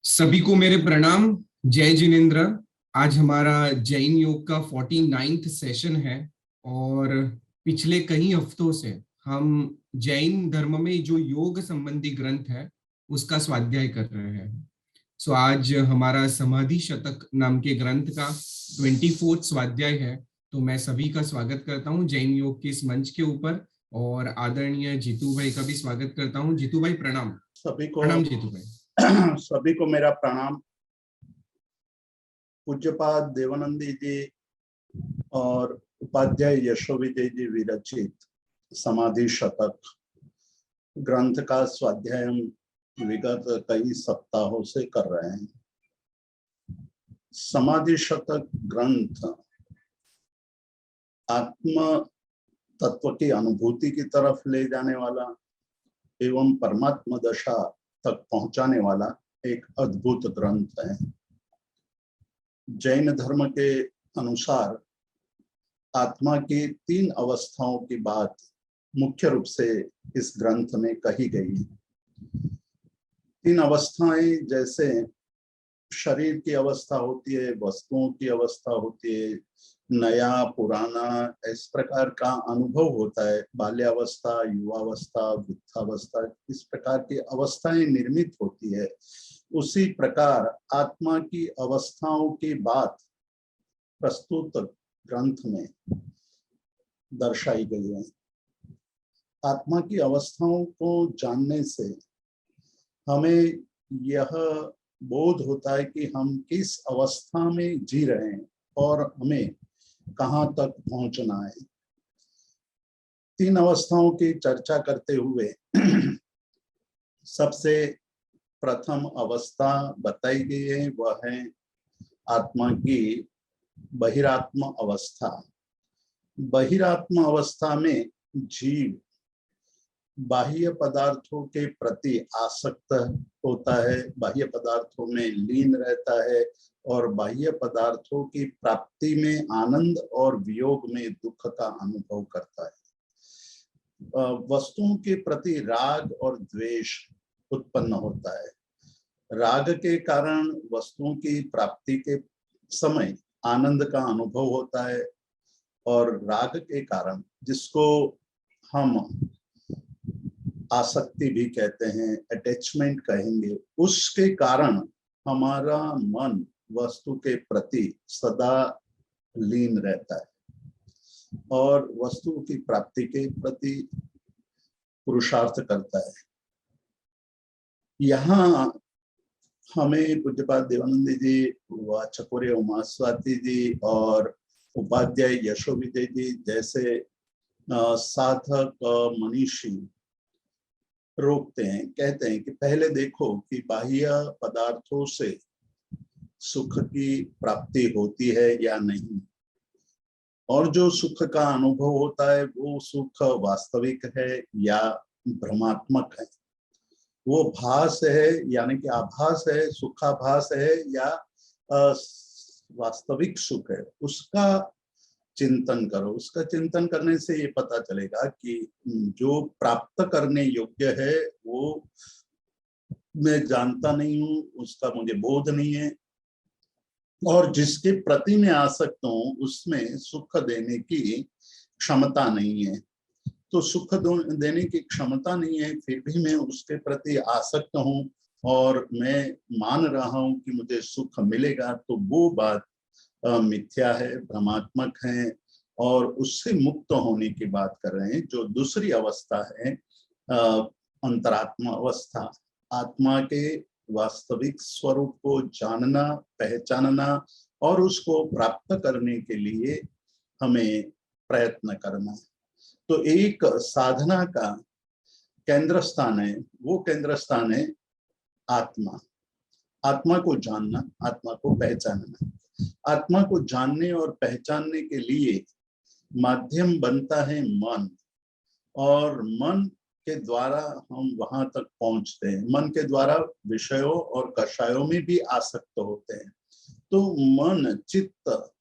सभी को मेरे प्रणाम। जय जिनेन्द्र। आज हमारा जैन योग का 49th सेशन है और पिछले कई हफ्तों से हम जैन धर्म में जो योग संबंधी ग्रंथ है उसका स्वाध्याय कर रहे हैं। सो आज हमारा समाधि शतक नाम के ग्रंथ का 24th स्वाध्याय है। तो मैं सभी का स्वागत करता हूँ जैन योग के इस मंच के ऊपर और आदरणीय जीतू भाई का भी स्वागत करता हूँ। जीतू भाई प्रणाम। सभी को प्रणाम जीतू भाई। सभी को मेरा प्रणाम। पूज्यपाद देवानंदी जी और उपाध्याय यशोविजय जी विरचित समाधि शतक ग्रंथ का स्वाध्याय हम विगत कई सप्ताहों से कर रहे हैं। समाधि शतक ग्रंथ आत्म तत्व की अनुभूति की तरफ ले जाने वाला एवं परमात्मा दशा तक पहुंचाने वाला एक अद्भुत ग्रंथ है। जैन धर्म के अनुसार आत्मा की 3 अवस्थाओं की बात मुख्य रूप से इस ग्रंथ में कही गई है। 3 अवस्थाएं जैसे शरीर की अवस्था होती है, वस्तुओं की अवस्था होती है, नया पुराना इस प्रकार का अनुभव होता है। बाल्यावस्था, युवावस्था, वृद्धावस्था, इस प्रकार की अवस्थाएं निर्मित होती है। उसी प्रकार आत्मा की अवस्थाओं की बात प्रस्तुत ग्रंथ में दर्शाई गई है। आत्मा की अवस्थाओं को जानने से हमें यह बोध होता है कि हम किस अवस्था में जी रहे हैं और हमें कहाँ तक पहुंचना है। 3 अवस्थाओं की चर्चा करते हुए सबसे प्रथम अवस्था बताई गई है, वह है आत्मा की बहिरात्म अवस्था। बहिरात्म अवस्था में जीव बाह्य पदार्थों के प्रति आसक्त होता है, बाह्य पदार्थों में लीन रहता है और बाह्य पदार्थों की प्राप्ति में आनंद और वियोग में दुख का अनुभव करता है। वस्तुओं के प्रति राग और द्वेष उत्पन्न होता है। राग के कारण वस्तुओं की प्राप्ति के समय आनंद का अनुभव होता है और राग के कारण, जिसको हम आसक्ति भी कहते हैं, अटैचमेंट कहेंगे, उसके कारण हमारा मन वस्तु के प्रति सदा लीन रहता है और वस्तु की प्राप्ति के प्रति पुरुषार्थ करता है। यहाँ हमें पूज्यपाद देवानंद जी व चकोरे उमा स्वाति जी और उपाध्याय यशोविजय जी जैसे साधक मनीषी रोकते हैं, कहते हैं कि पहले देखो कि बाह्य पदार्थों से सुख की प्राप्ति होती है या नहीं, और जो सुख का अनुभव होता है वो सुख वास्तविक है या भ्रमात्मक है, वो भास है यानी कि आभास है, सुखाभास है या वास्तविक सुख है। उसका चिंतन करो। उसका चिंतन करने से ये पता चलेगा कि जो प्राप्त करने योग्य है वो मैं जानता नहीं हूँ, उसका मुझे बोध नहीं है, और जिसके प्रति मैं आसक्त हूँ उसमें सुख देने की क्षमता नहीं है। तो सुख देने की क्षमता नहीं है, फिर भी मैं उसके प्रति आसक्त हूँ और मैं मान रहा हूँ कि मुझे सुख मिलेगा, तो वो बात मिथ्या है, भ्रमात्मक है और उससे मुक्त होने की बात कर रहे हैं। जो दूसरी अवस्था है अंतरात्मा अवस्था, आत्मा के वास्तविक स्वरूप को जानना, पहचानना और उसको प्राप्त करने के लिए हमें प्रयत्न करना। तो एक साधना का केंद्र स्थान है, वो केंद्र स्थान है आत्मा। आत्मा को जानना, आत्मा को पहचानना। आत्मा को जानने और पहचानने के लिए माध्यम बनता है मन, और मन के द्वारा हम वहां तक पहुंचते हैं। मन के द्वारा विषयों और कषायों में भी आसक्त होते हैं। तो मन, चित्त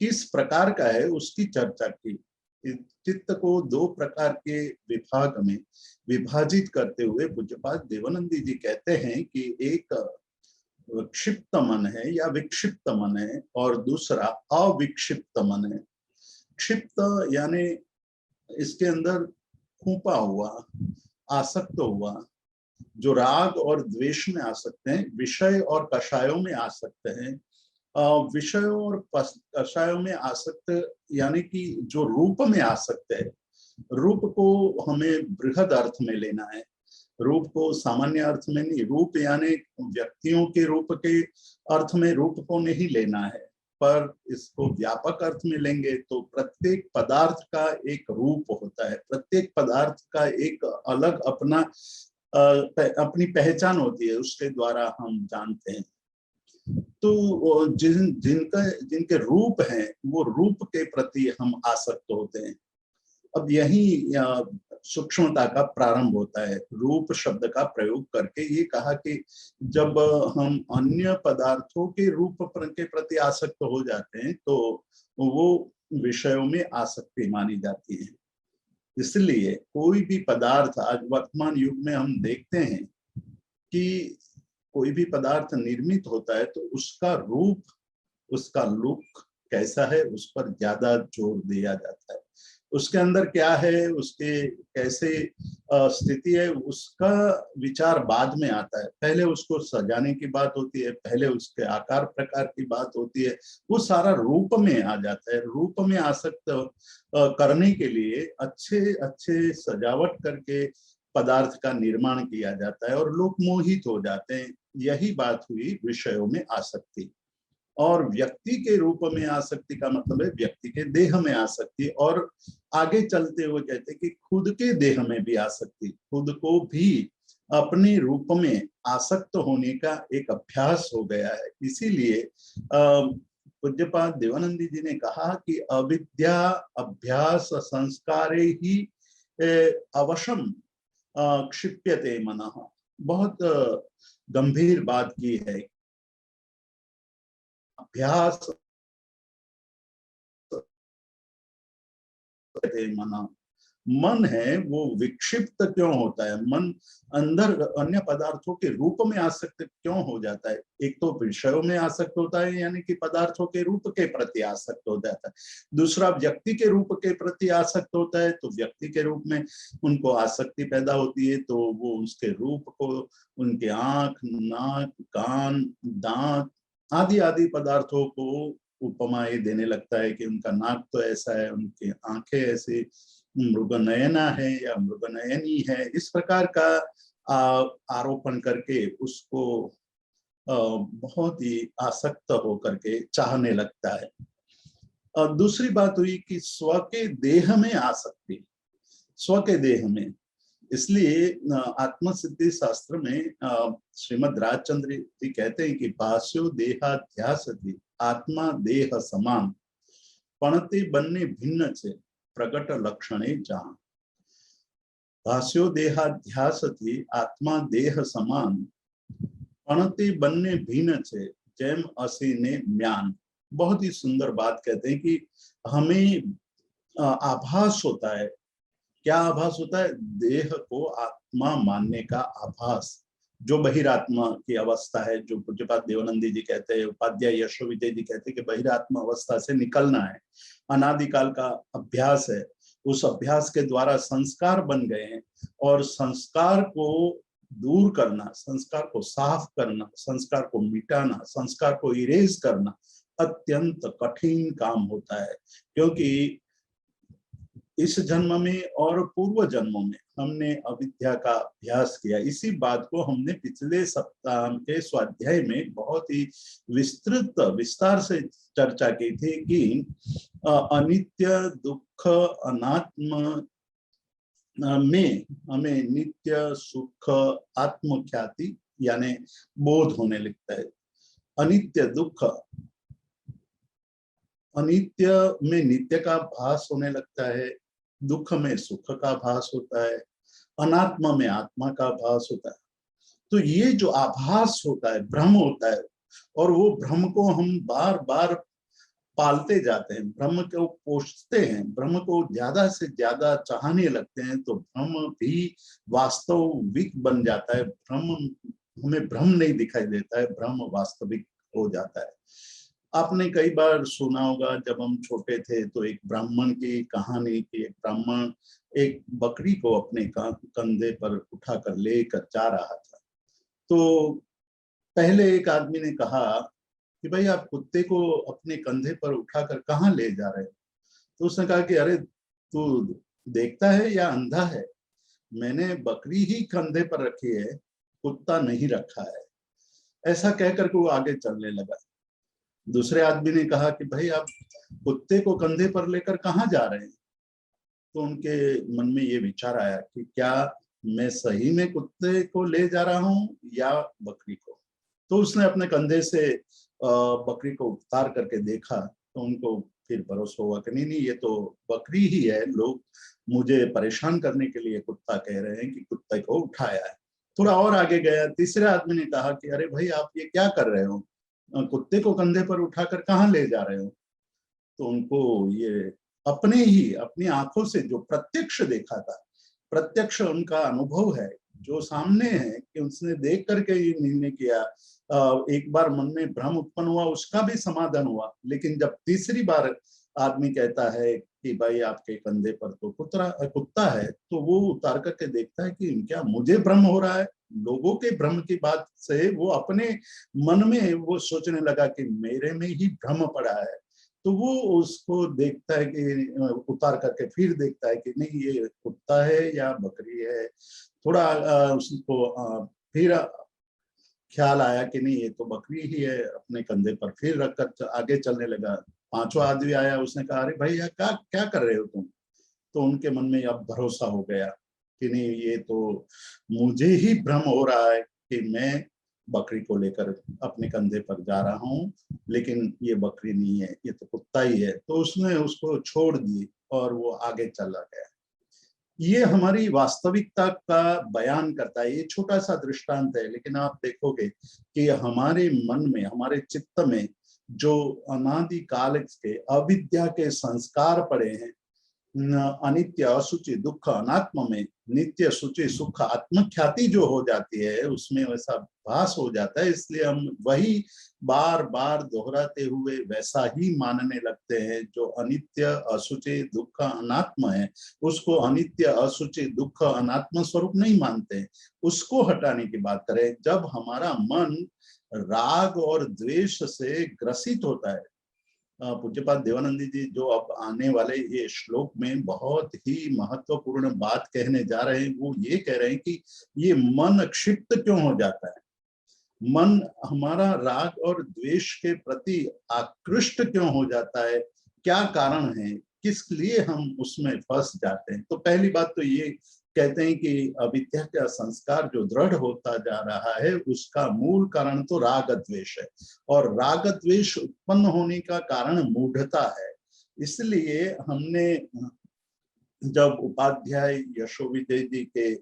किस प्रकार का है उसकी चर्चा की। चित्त को 2 प्रकार के विभाग में विभाजित करते हुए पूज्यपाद देवानंदी जी कहते हैं कि एक क्षिप्त मन है या विक्षिप्त मन है, और दूसरा अविक्षिप्त मन है। क्षिप्त यानी इसके अंदर खूंपा हुआ, आसक्त हुआ, जो राग और द्वेष में आ सकते हैं, विषय और कषायों में आ सकते हैं। विषयों और कषायों में आसक्त यानी कि जो रूप में आ सकते हैं, रूप को हमें बृहद अर्थ में लेना है, रूप को सामान्य अर्थ में नहीं। रूप यानी व्यक्तियों के रूप के अर्थ में रूप को नहीं लेना है, पर इसको व्यापक अर्थ में लेंगे तो प्रत्येक पदार्थ का एक रूप होता है, प्रत्येक पदार्थ का एक अलग अपना अपनी पहचान होती है, उसके द्वारा हम जानते हैं। तो जिनके रूप हैं, वो रूप के प्रति हम आसक्त होते हैं। अब यही सूक्ष्मता का प्रारंभ होता है। रूप शब्द का प्रयोग करके ये कहा कि जब हम अन्य पदार्थों के रूप के प्रति आसक्त हो जाते हैं तो वो विषयों में आसक्ति मानी जाती है। इसलिए कोई भी पदार्थ आज वर्तमान युग में हम देखते हैं कि कोई भी पदार्थ निर्मित होता है तो उसका रूप, उसका लुक कैसा है, उस पर ज्यादा जोर दिया जाता है। उसके अंदर क्या है, उसके कैसे स्थिति है, उसका विचार बाद में आता है। पहले उसको सजाने की बात होती है, पहले उसके आकार प्रकार की बात होती है, वो सारा रूप में आ जाता है। रूप में आसक्त करने के लिए अच्छे अच्छे सजावट करके पदार्थ का निर्माण किया जाता है और लोग मोहित हो जाते हैं। यही बात हुई विषयों में आसक्ति। और व्यक्ति के रूप में आसक्ति का मतलब है व्यक्ति के देह में आसक्ति, और आगे चलते हुए कहते हैं कि खुद के देह में भी आसक्ति, खुद को भी अपने रूप में आसक्त होने का एक अभ्यास हो गया है। इसीलिए पूज्यपाद देवानंदी जी ने कहा कि अविद्या अभ्यास संस्कारे ही अवशम क्षिप्यते मनः। बहुत गंभीर बात की है। अभ्यास मन है वो विक्षिप्त क्यों होता है, मन अंदर अन्य पदार्थों के रूप में आसक्त क्यों हो जाता है। एक तो विषयों में आसक्त होता है, यानी कि पदार्थों के रूप के प्रति आसक्त हो जाता है। दूसरा व्यक्ति के रूप के प्रति आसक्त होता है, तो व्यक्ति के रूप में उनको आसक्ति पैदा होती है, तो वो उसके रूप को, उनके आंख, नाक, कान, दांत आदि आदि पदार्थों को उपमाएं देने लगता है कि उनका नाक तो ऐसा है, उनकी आंखें ऐसी, मृगनयना है या मृगनयनी है। इस प्रकार का आरोपण करके उसको बहुत ही आसक्त होकर के चाहने लगता है। और दूसरी बात हुई कि स्व के देह में आसक्ति, स्व के देह में। इसलिए आत्मसिद्धि शास्त्र में श्रीमद राजचंद्र जी कहते हैं कि भाष्यो देहाध्यास आत्मा देह समान पणते बन्ने भिन्न छे प्रगट लक्षणे जान। भाष्यो देहाध्यास आत्मा देह समान पणते बन्ने भिन्न छे जैम असी ने म्यान। बहुत ही सुंदर बात कहते हैं कि हमें आभास होता है। क्या आभास होता है? देह को आत्मा मानने का आभास, जो बहिरात्मा की अवस्था है, जो पूज्यपाद देवानंदी जी कहते हैं, उपाध्याय यशोविजय जी कहते हैं कि बहिरात्मा अवस्था से निकलना है, अनादिकाल का अभ्यास है। उस अभ्यास के द्वारा संस्कार बन गए हैं, और संस्कार को दूर करना, संस्कार को साफ करना, संस्कार को मिटाना, संस्कार को इरेज करना अत्यंत कठिन काम होता है। क्योंकि इस जन्म में और पूर्व जन्मों में हमने अविद्या का अभ्यास किया। इसी बात को हमने पिछले सप्ताह के स्वाध्याय में बहुत ही विस्तार से चर्चा की थी कि अनित्य दुख अनात्म में हमें नित्य सुख आत्मख्याति यानी बोध होने लगता है। अनित्य दुख, अनित्य में नित्य का भास होने लगता है, दुख में सुख का भास होता है, अनात्मा में आत्मा का भास होता है। तो ये जो आभास होता है, भ्रम होता है, और वो भ्रम को हम बार बार पालते जाते हैं, भ्रम को पोषते हैं, भ्रम को ज्यादा से ज्यादा चाहने लगते हैं, तो भ्रम भी वास्तविक बन जाता है। भ्रम हमें भ्रम नहीं दिखाई देता है, भ्रम वास्तविक हो जाता है। आपने कई बार सुना होगा, जब हम छोटे थे तो एक ब्राह्मण की कहानी कि एक ब्राह्मण एक बकरी को अपने कंधे पर उठाकर लेकर जा रहा था। तो पहले एक आदमी ने कहा कि भाई आप कुत्ते को अपने कंधे पर उठाकर कहाँ ले जा रहे हो? तो उसने कहा कि अरे तू देखता है या अंधा है, मैंने बकरी ही कंधे पर रखी है, कुत्ता नहीं रखा है। ऐसा कहकर के वो आगे चलने लगा। दूसरे आदमी ने कहा कि भाई आप कुत्ते को कंधे पर लेकर कहाँ जा रहे हैं? तो उनके मन में ये विचार आया कि क्या मैं सही में कुत्ते को ले जा रहा हूँ या बकरी को। तो उसने अपने कंधे से बकरी को उतार करके देखा, तो उनको फिर भरोसा हुआ कि नहीं नहीं, ये तो बकरी ही है, लोग मुझे परेशान करने के लिए कुत्ता कह रहे हैं कि कुत्ते को उठाया है। थोड़ा और आगे गया, तीसरे आदमी ने कहा कि अरे भाई आप ये क्या कर रहे हो, कुत्ते को कंधे पर उठाकर कहाँ ले जा रहे हो? तो उनको ये अपने ही अपनी आंखों से जो प्रत्यक्ष देखा था, प्रत्यक्ष उनका अनुभव है जो सामने है, कि उसने देख करके ये निर्णय किया। एक बार मन में भ्रम उत्पन्न हुआ, उसका भी समाधान हुआ, लेकिन जब तीसरी बार आदमी कहता है कि भाई आपके कंधे पर तो कुत्ता है, तो वो उतार करके देखता है कि क्या मुझे भ्रम हो रहा है? लोगों के भ्रम की बात से वो अपने मन में वो सोचने लगा कि मेरे में ही भ्रम पड़ा है। तो वो उसको देखता है कि उतार करके फिर देखता है कि नहीं ये कुत्ता है या बकरी है। थोड़ा उसको फिर ख्याल आया कि नहीं ये तो बकरी ही है, अपने कंधे पर फिर रखकर आगे चलने लगा। पांचवा आदमी आया, उसने कहा अरे भाई यार क्या क्या कर रहे हो तुम? तो उनके मन में अब भरोसा हो गया कि नहीं ये तो मुझे ही भ्रम हो रहा है कि मैं बकरी को लेकर अपने कंधे पर जा रहा हूँ, लेकिन ये बकरी नहीं है, ये तो कुत्ता ही है। तो उसने उसको छोड़ दी और वो आगे चला गया। ये हमारी वास्तविकता का बयान करता है। ये छोटा सा दृष्टांत है, लेकिन आप देखोगे कि हमारे मन में, हमारे चित्त में जो अनादि काल के अविद्या के संस्कार पड़े हैं, अनित्य असुचि दुख अनात्म में नित्य सुचि सुख आत्मख्याति जो हो जाती है, उसमें वैसा भास हो जाता है। इसलिए हम वही बार बार दोहराते हुए वैसा ही मानने लगते हैं। जो अनित्य असुचि दुख अनात्म है, उसको अनित्य असुचि दुख अनात्म स्वरूप नहीं मानते, उसको हटाने की बात करें। जब हमारा मन राग और द्वेष से ग्रसित होता है, पूज्यपाद देवानंदी जी जो अब आने वाले ये श्लोक में बहुत ही महत्वपूर्ण बात कहने जा रहे हैं, वो ये कह रहे हैं कि ये मन क्षिप्त क्यों हो जाता है, मन हमारा राग और द्वेष के प्रति आकृष्ट क्यों हो जाता है, क्या कारण है, किस लिए हम उसमें फंस जाते हैं। तो पहली बात तो ये कहते हैं कि अविद्या का संस्कार जो दृढ़ होता जा रहा है, उसका मूल कारण तो राग द्वेष है, और राग द्वेष उत्पन्न होने का कारण मूढ़ता है। इसलिए हमने जब उपाध्याय यशोविजय जी के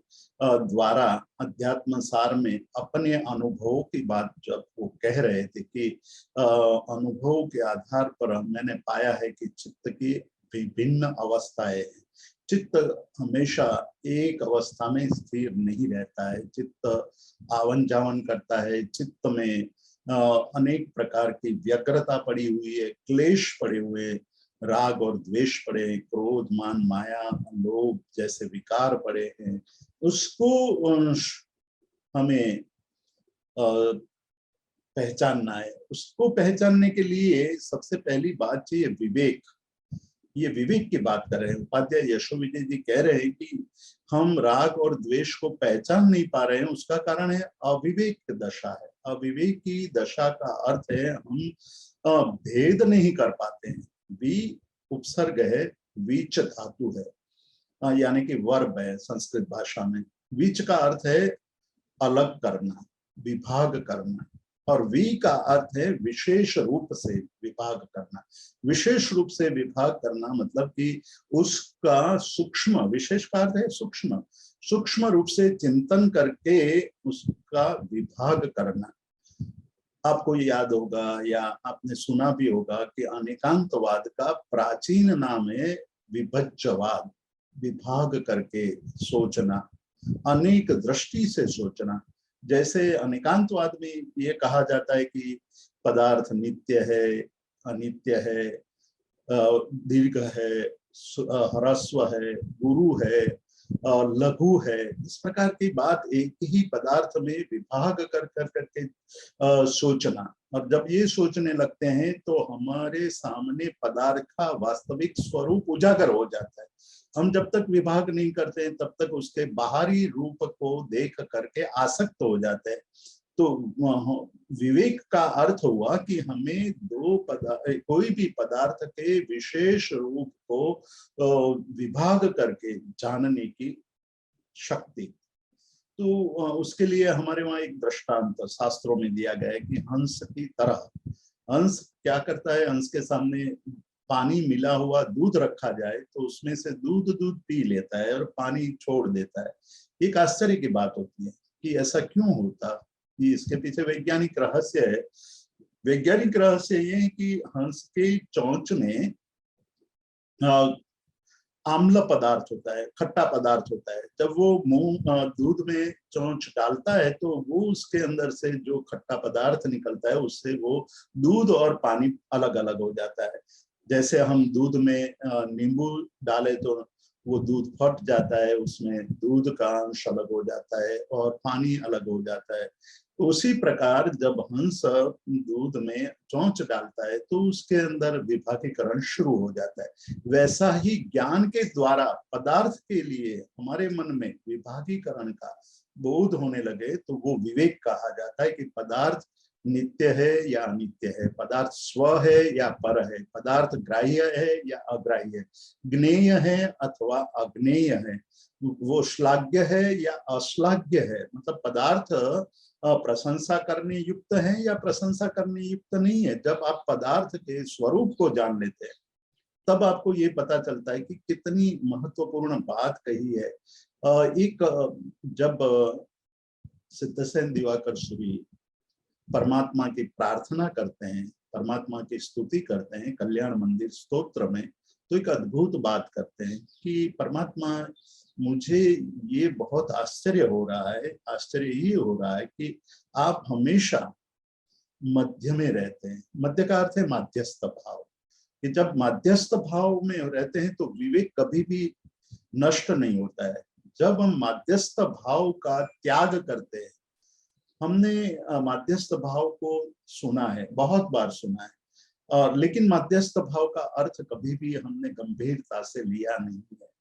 द्वारा अध्यात्म सार में अपने अनुभवों की बात जब वो कह रहे थे कि अनुभव के आधार पर मैंने पाया है कि चित्त की विभिन्न अवस्थाएं हैं। चित्त हमेशा एक अवस्था में स्थिर नहीं रहता है, चित्त आवन जावन करता है। चित्त में अनेक प्रकार की व्यग्रता पड़ी हुई है, क्लेश पड़े हुए, राग और द्वेष पड़े, क्रोध मान माया लोभ जैसे विकार पड़े हैं। उसको हमें पहचानना है। उसको पहचानने के लिए सबसे पहली बात चाहिए विवेक। ये विवेक की बात कर रहे हैं उपाध्याय यशोविजय जी, कह रहे हैं कि हम राग और द्वेष को पहचान नहीं पा रहे हैं, उसका कारण है अविवेक दशा है। अविवेक की दशा का अर्थ है हम भेद नहीं कर पाते हैं। वी उपसर्ग है, वीच धातु है, यानी कि वर्ब है संस्कृत भाषा में। वीच का अर्थ है अलग करना, विभाग करना, और वी का अर्थ है विशेष रूप से विभाग करना। विशेष रूप से विभाग करना मतलब कि उसका सूक्ष्म, विशेष का अर्थ है सूक्ष्म, सूक्ष्म रूप से चिंतन करके उसका विभाग करना। आपको याद होगा या आपने सुना भी होगा कि अनेकांतवाद का प्राचीन नाम है विभज्यवाद, विभाग करके सोचना, अनेक दृष्टि से सोचना। जैसे अनेकांतवाद में ये कहा जाता है कि पदार्थ नित्य है, अनित्य है, दीर्घ है, ह्रस्व है, गुरु है, लघु है, इस प्रकार की बात एक ही पदार्थ में विभाग कर कर करके सोचना। और जब ये सोचने लगते हैं तो हमारे सामने पदार्थ का वास्तविक स्वरूप उजागर हो जाता है। हम जब तक विभाग नहीं करते हैं तब तक उसके बाहरी रूप को देख करके आसक्त हो जाते हैं। तो विवेक का अर्थ हुआ कि हमें कोई भी पदार्थ के विशेष रूप को विभाग करके जानने की शक्ति। तो उसके लिए हमारे वहां एक दृष्टांत शास्त्रों में दिया गया है कि हंस की तरह, हंस क्या करता है, हंस के सामने पानी मिला हुआ दूध रखा जाए तो उसमें से दूध पी लेता है और पानी छोड़ देता है। एक आश्चर्य की बात होती है कि ऐसा क्यों होता, कि इसके पीछे वैज्ञानिक रहस्य है। वैज्ञानिक रहस्य ये है कि हंस के चोंच में आम्ल पदार्थ होता है, खट्टा पदार्थ होता है। जब वो मुंह दूध में चोंच डालता है तो वो उसके अंदर से जो खट्टा पदार्थ निकलता है उससे वो दूध और पानी अलग अलग हो जाता है। जैसे हम दूध में नींबू डाले तो वो दूध फट जाता है, उसमें दूध का अंश अलग हो जाता है और पानी अलग हो जाता है। तो उसी प्रकार जब हंस दूध में चोंच डालता है तो उसके अंदर विभागीकरण शुरू हो जाता है। वैसा ही ज्ञान के द्वारा पदार्थ के लिए हमारे मन में विभागीकरण का बोध होने लगे तो वो विवेक कहा जाता है कि पदार्थ नित्य है या अनित्य है, पदार्थ स्व है या पर है, पदार्थ ग्राह्य है या अग्राह्य है, ज्ञेय है अथवा अज्ञेय है, वो श्लाघ्य है या अश्लाघ्य है। मतलब पदार्थ प्रशंसा करने युक्त है या प्रशंसा करने युक्त नहीं है। जब आप पदार्थ के स्वरूप को जान लेते हैं तब आपको ये पता चलता है कि कितनी महत्वपूर्ण बात कही है। जब सिद्धसेन दिवाकर सूरी परमात्मा की प्रार्थना करते हैं, परमात्मा की स्तुति करते हैं कल्याण मंदिर स्तोत्र में, तो एक अद्भुत बात करते हैं कि परमात्मा, मुझे ये बहुत आश्चर्य हो रहा है, आश्चर्य ये हो रहा है कि आप हमेशा मध्य में रहते हैं। मध्य का अर्थ है माध्यस्थ भाव, कि जब माध्यस्थ भाव में रहते हैं तो विवेक कभी भी नष्ट नहीं होता है। जब हम माध्यस्थ भाव का त्याग करते हैं, हमने माध्यस्थ भाव को सुना है, बहुत बार सुना है, और लेकिन माध्यस्थ भाव का अर्थ कभी भी हमने गंभीरता से लिया नहीं है।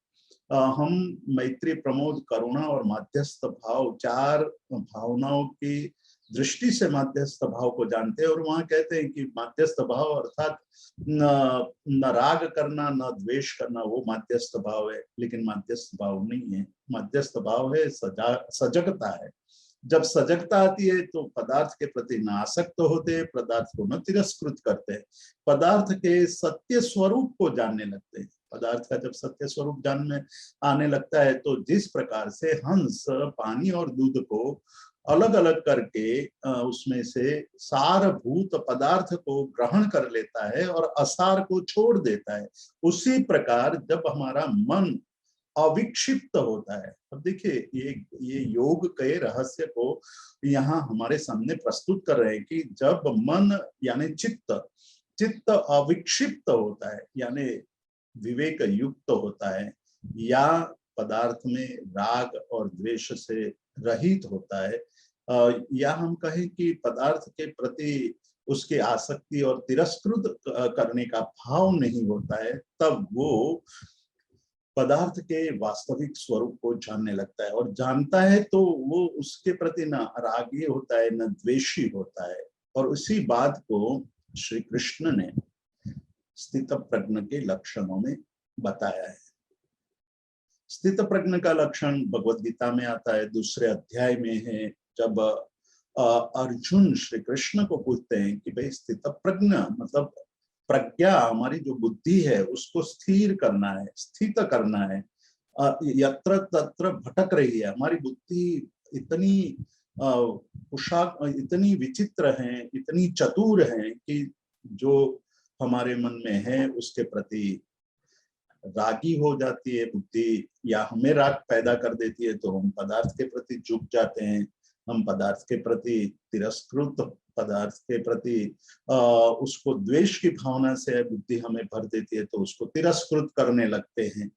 हम मैत्री, प्रमोद, करुणा और माध्यस्थ भाव, चार भावनाओं की दृष्टि से माध्यस्थ भाव को जानते हैं। और वहां कहते हैं कि माध्यस्थ भाव अर्थात न राग करना न द्वेष करना, वो माध्यस्थ भाव है। लेकिन माध्यस्थ भाव नहीं है, माध्यस्थ भाव है सजगता है। जब सजगता आती है तो पदार्थ के प्रति न आसक्त होते, पदार्थ को न तिरस्कृत करते, पदार्थ के सत्य स्वरूप को जानने लगते हैं। पदार्थ का जब सत्य स्वरूप जानने आने लगता है तो जिस प्रकार से हंस पानी और दूध को अलग अलग करके उसमें से सारभूत पदार्थ को ग्रहण कर लेता है और असार को छोड़ देता है, उसी प्रकार जब हमारा मन अविक्षिप्त होता है। अब देखिए ये योग के रहस्य को यहाँ हमारे सामने प्रस्तुत कर रहे हैं कि जब मन यानी चित्त अविक्षिप्त होता है, यानी विवेक युक्त होता है, या पदार्थ में राग और द्वेष से रहित होता है, या हम कहें कि पदार्थ के प्रति उसकी आसक्ति और तिरस्कृत करने का भाव नहीं होता है, तब वो पदार्थ के वास्तविक स्वरूप को जानने लगता है। और जानता है तो वो उसके प्रति न रागी होता है न द्वेषी होता है। और उसी बात को श्री कृष्ण ने स्थित प्रज्ञ के लक्षणों में बताया है। स्थित प्रज्ञ का लक्षण भगवद गीता में आता है, दूसरे अध्याय में है। जब अर्जुन श्री कृष्ण को पूछते हैं कि भाई स्थित प्रज्ञ मतलब प्रज्ञा, हमारी जो बुद्धि है उसको स्थिर करना है, स्थित करना है, यत्र तत्र भटक रही है। हमारी बुद्धि इतनी इतनी विचित्र है, इतनी चतुर है कि जो हमारे मन में है उसके प्रति रागी हो जाती है बुद्धि, या हमें राग पैदा कर देती है तो हम पदार्थ के प्रति झुक जाते हैं। हम पदार्थ के प्रति तिरस्कृत, पदार्थ के प्रति उसको द्वेष की भावना से बुद्धि हमें भर देती है तो उसको तिरस्कृत करने लगते हैं।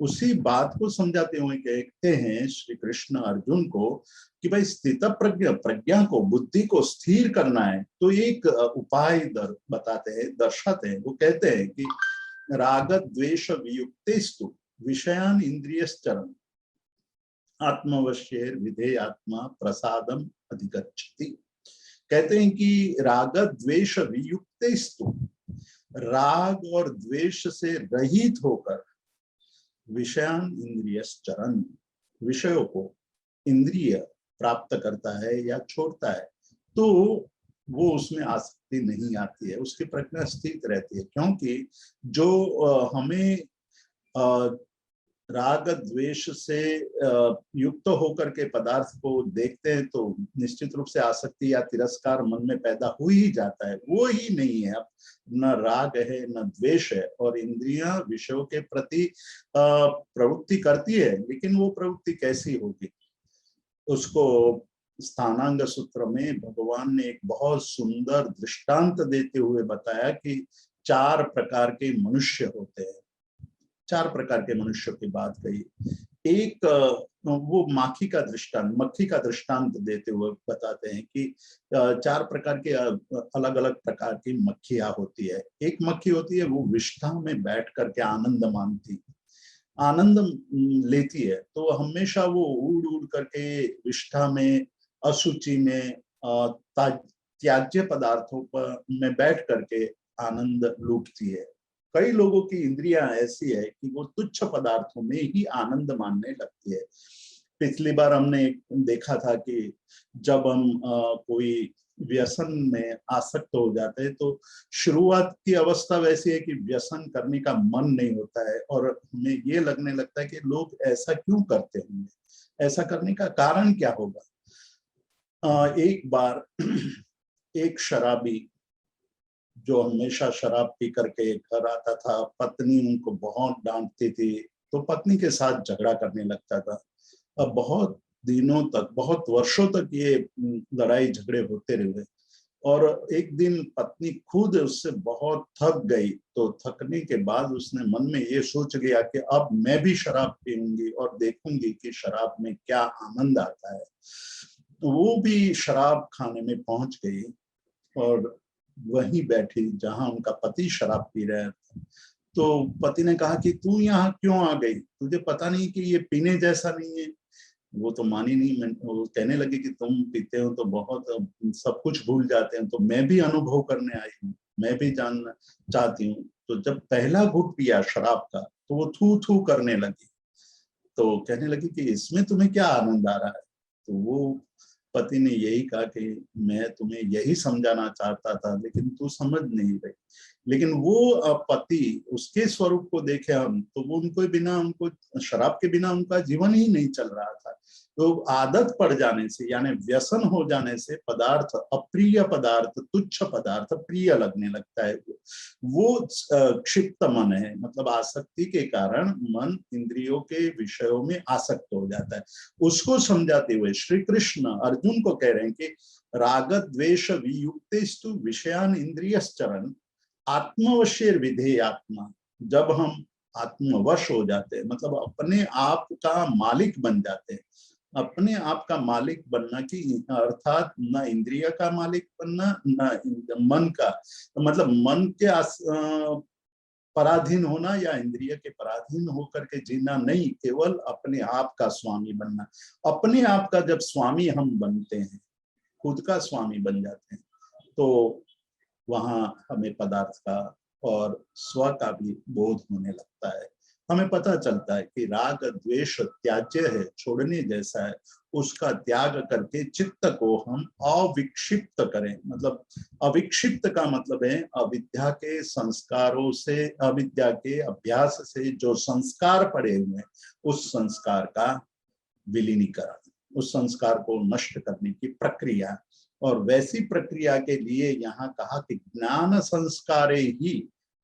उसी बात को समझाते हुए कहते हैं श्री कृष्ण अर्जुन को कि भाई स्थित प्रज्ञा को, बुद्धि को स्थिर करना है तो एक उपाय बताते हैं, दर्शाते हैं। वो कहते हैं कि राग द्वेष वियुक्तेस्तु विषयान इंद्रियश्चरन् आत्मवश्येर विधेयात्मा प्रसादम अधिगच्छति। कहते हैं कि राग द्वेष वियुक्तेस्तु, राग और द्वेष से रहित होकर विषयान इंद्रियश्चरन्, विषयों को इंद्रिय प्राप्त करता है या छोड़ता है तो वो उसमें आसक्ति नहीं आती है, उसकी प्रज्ञा स्थित रहती है। क्योंकि जो हमें राग द्वेष से युक्त होकर के पदार्थ को देखते हैं तो निश्चित रूप से आसक्ति या तिरस्कार मन में पैदा हो ही जाता है। वो ही नहीं है, अब न राग है न द्वेष है, और इंद्रियां विषयों के प्रति प्रवृत्ति करती है, लेकिन वो प्रवृत्ति कैसी होगी उसको स्थानांग सूत्र में भगवान ने एक बहुत सुंदर दृष्टांत देते हुए बताया कि 4 प्रकार के मनुष्य होते हैं। 4 प्रकार के मनुष्यों की बात कही। एक वो मक्खी का दृष्टांत देते हुए बताते हैं कि 4 प्रकार के अलग अलग प्रकार की मक्खियां होती है। एक मक्खी होती है वो विष्ठा में बैठ करके आनंद लेती है, तो हमेशा वो उड़ उड़ करके विष्ठा में, अशुचि में, त्याज्य पदार्थों पर में बैठ करके आनंद लूटती है। कई लोगों की इंद्रियां ऐसी है कि वो तुच्छ पदार्थों में ही आनंद मानने लगती है। पिछली बार हमने देखा था कि जब हम कोई व्यसन में आसक्त हो जाते हैं तो शुरुआत की अवस्था वैसी है कि व्यसन करने का मन नहीं होता है और हमें ये लगने लगता है कि लोग ऐसा क्यों करते होंगे, ऐसा करने का कारण क्या होगा। एक बार एक शराबी जो हमेशा शराब पी करके घर आता था, पत्नी उनको बहुत डांटती थी तो पत्नी के साथ झगड़ा करने लगता था। अब बहुत दिनों तक, बहुत वर्षों तक ये लड़ाई झगड़े होते रहे और एक दिन पत्नी खुद उससे बहुत थक गई, तो थकने के बाद उसने मन में ये सोच लिया कि अब मैं भी शराब पीऊंगी और देखूंगी कि शराब में क्या आनंद आता है। तो वो भी शराब खाने में पहुंच गई और वहीं बैठी जहां उनका पति शराब पी रहा था। तो पति ने कहा कि तू यहाँ क्यों आ गई, तुझे पता नहीं कि ये पीने जैसा नहीं है। वो तो मानी नहीं, वो कहने लगी कि तुम पीते हो तो बहुत सब कुछ भूल जाते हैं, तो मैं भी अनुभव करने आई हूँ, मैं भी जानना चाहती हूँ। तो जब पहला घूंट पिया शराब का तो वो थू थू करने लगी, तो कहने लगी कि इसमें तुम्हें क्या आनंद आ रहा है। तो वो पति ने यही कहा कि मैं तुम्हें यही समझाना चाहता था लेकिन तू समझ नहीं रही। लेकिन वो पति, उसके स्वरूप को देखे हम तो वो उनको बिना, उनको शराब के बिना उनका जीवन ही नहीं चल रहा था। तो आदत पड़ जाने से, यानी व्यसन हो जाने से पदार्थ, अप्रिय पदार्थ, तुच्छ पदार्थ प्रिय लगने लगता है। वो क्षिप्त मन है, मतलब आसक्ति के कारण मन इंद्रियों के विषयों में आसक्त हो जाता है। उसको समझाते हुए श्री कृष्ण अर्जुन को कह रहे हैं कि राग द्वेष वियुक्तेस्तु विषयान इंद्रियश्चरन् आत्मवश्येर विधेयात्मा। जब हम आत्मवश हो जाते हैं, मतलब अपने आप का मालिक बन जाते हैं। अपने आप का मालिक बनना की अर्थात न इंद्रिय का मालिक बनना, न मन का, मतलब मन के पराधीन होना या इंद्रिय के पराधीन होकर के जीना नहीं, केवल अपने आप का स्वामी बनना। अपने आप का जब स्वामी हम बनते हैं, खुद का स्वामी बन जाते हैं, तो वहां हमें पदार्थ का और स्व का भी बोध होने लगता है। हमें पता चलता है कि राग द्वेष त्याज्य है, छोड़ने जैसा है। उसका त्याग करके चित्त को हम अविक्षिप्त करें। मतलब अविक्षिप्त का मतलब है अविद्या के संस्कारों से, अविद्या के अभ्यास से जो संस्कार पड़े हुए हैं उस संस्कार का विलीनीकरण, उस संस्कार को नष्ट करने की प्रक्रिया। और वैसी प्रक्रिया के लिए यहाँ कहा कि ज्ञान संस्कारे ही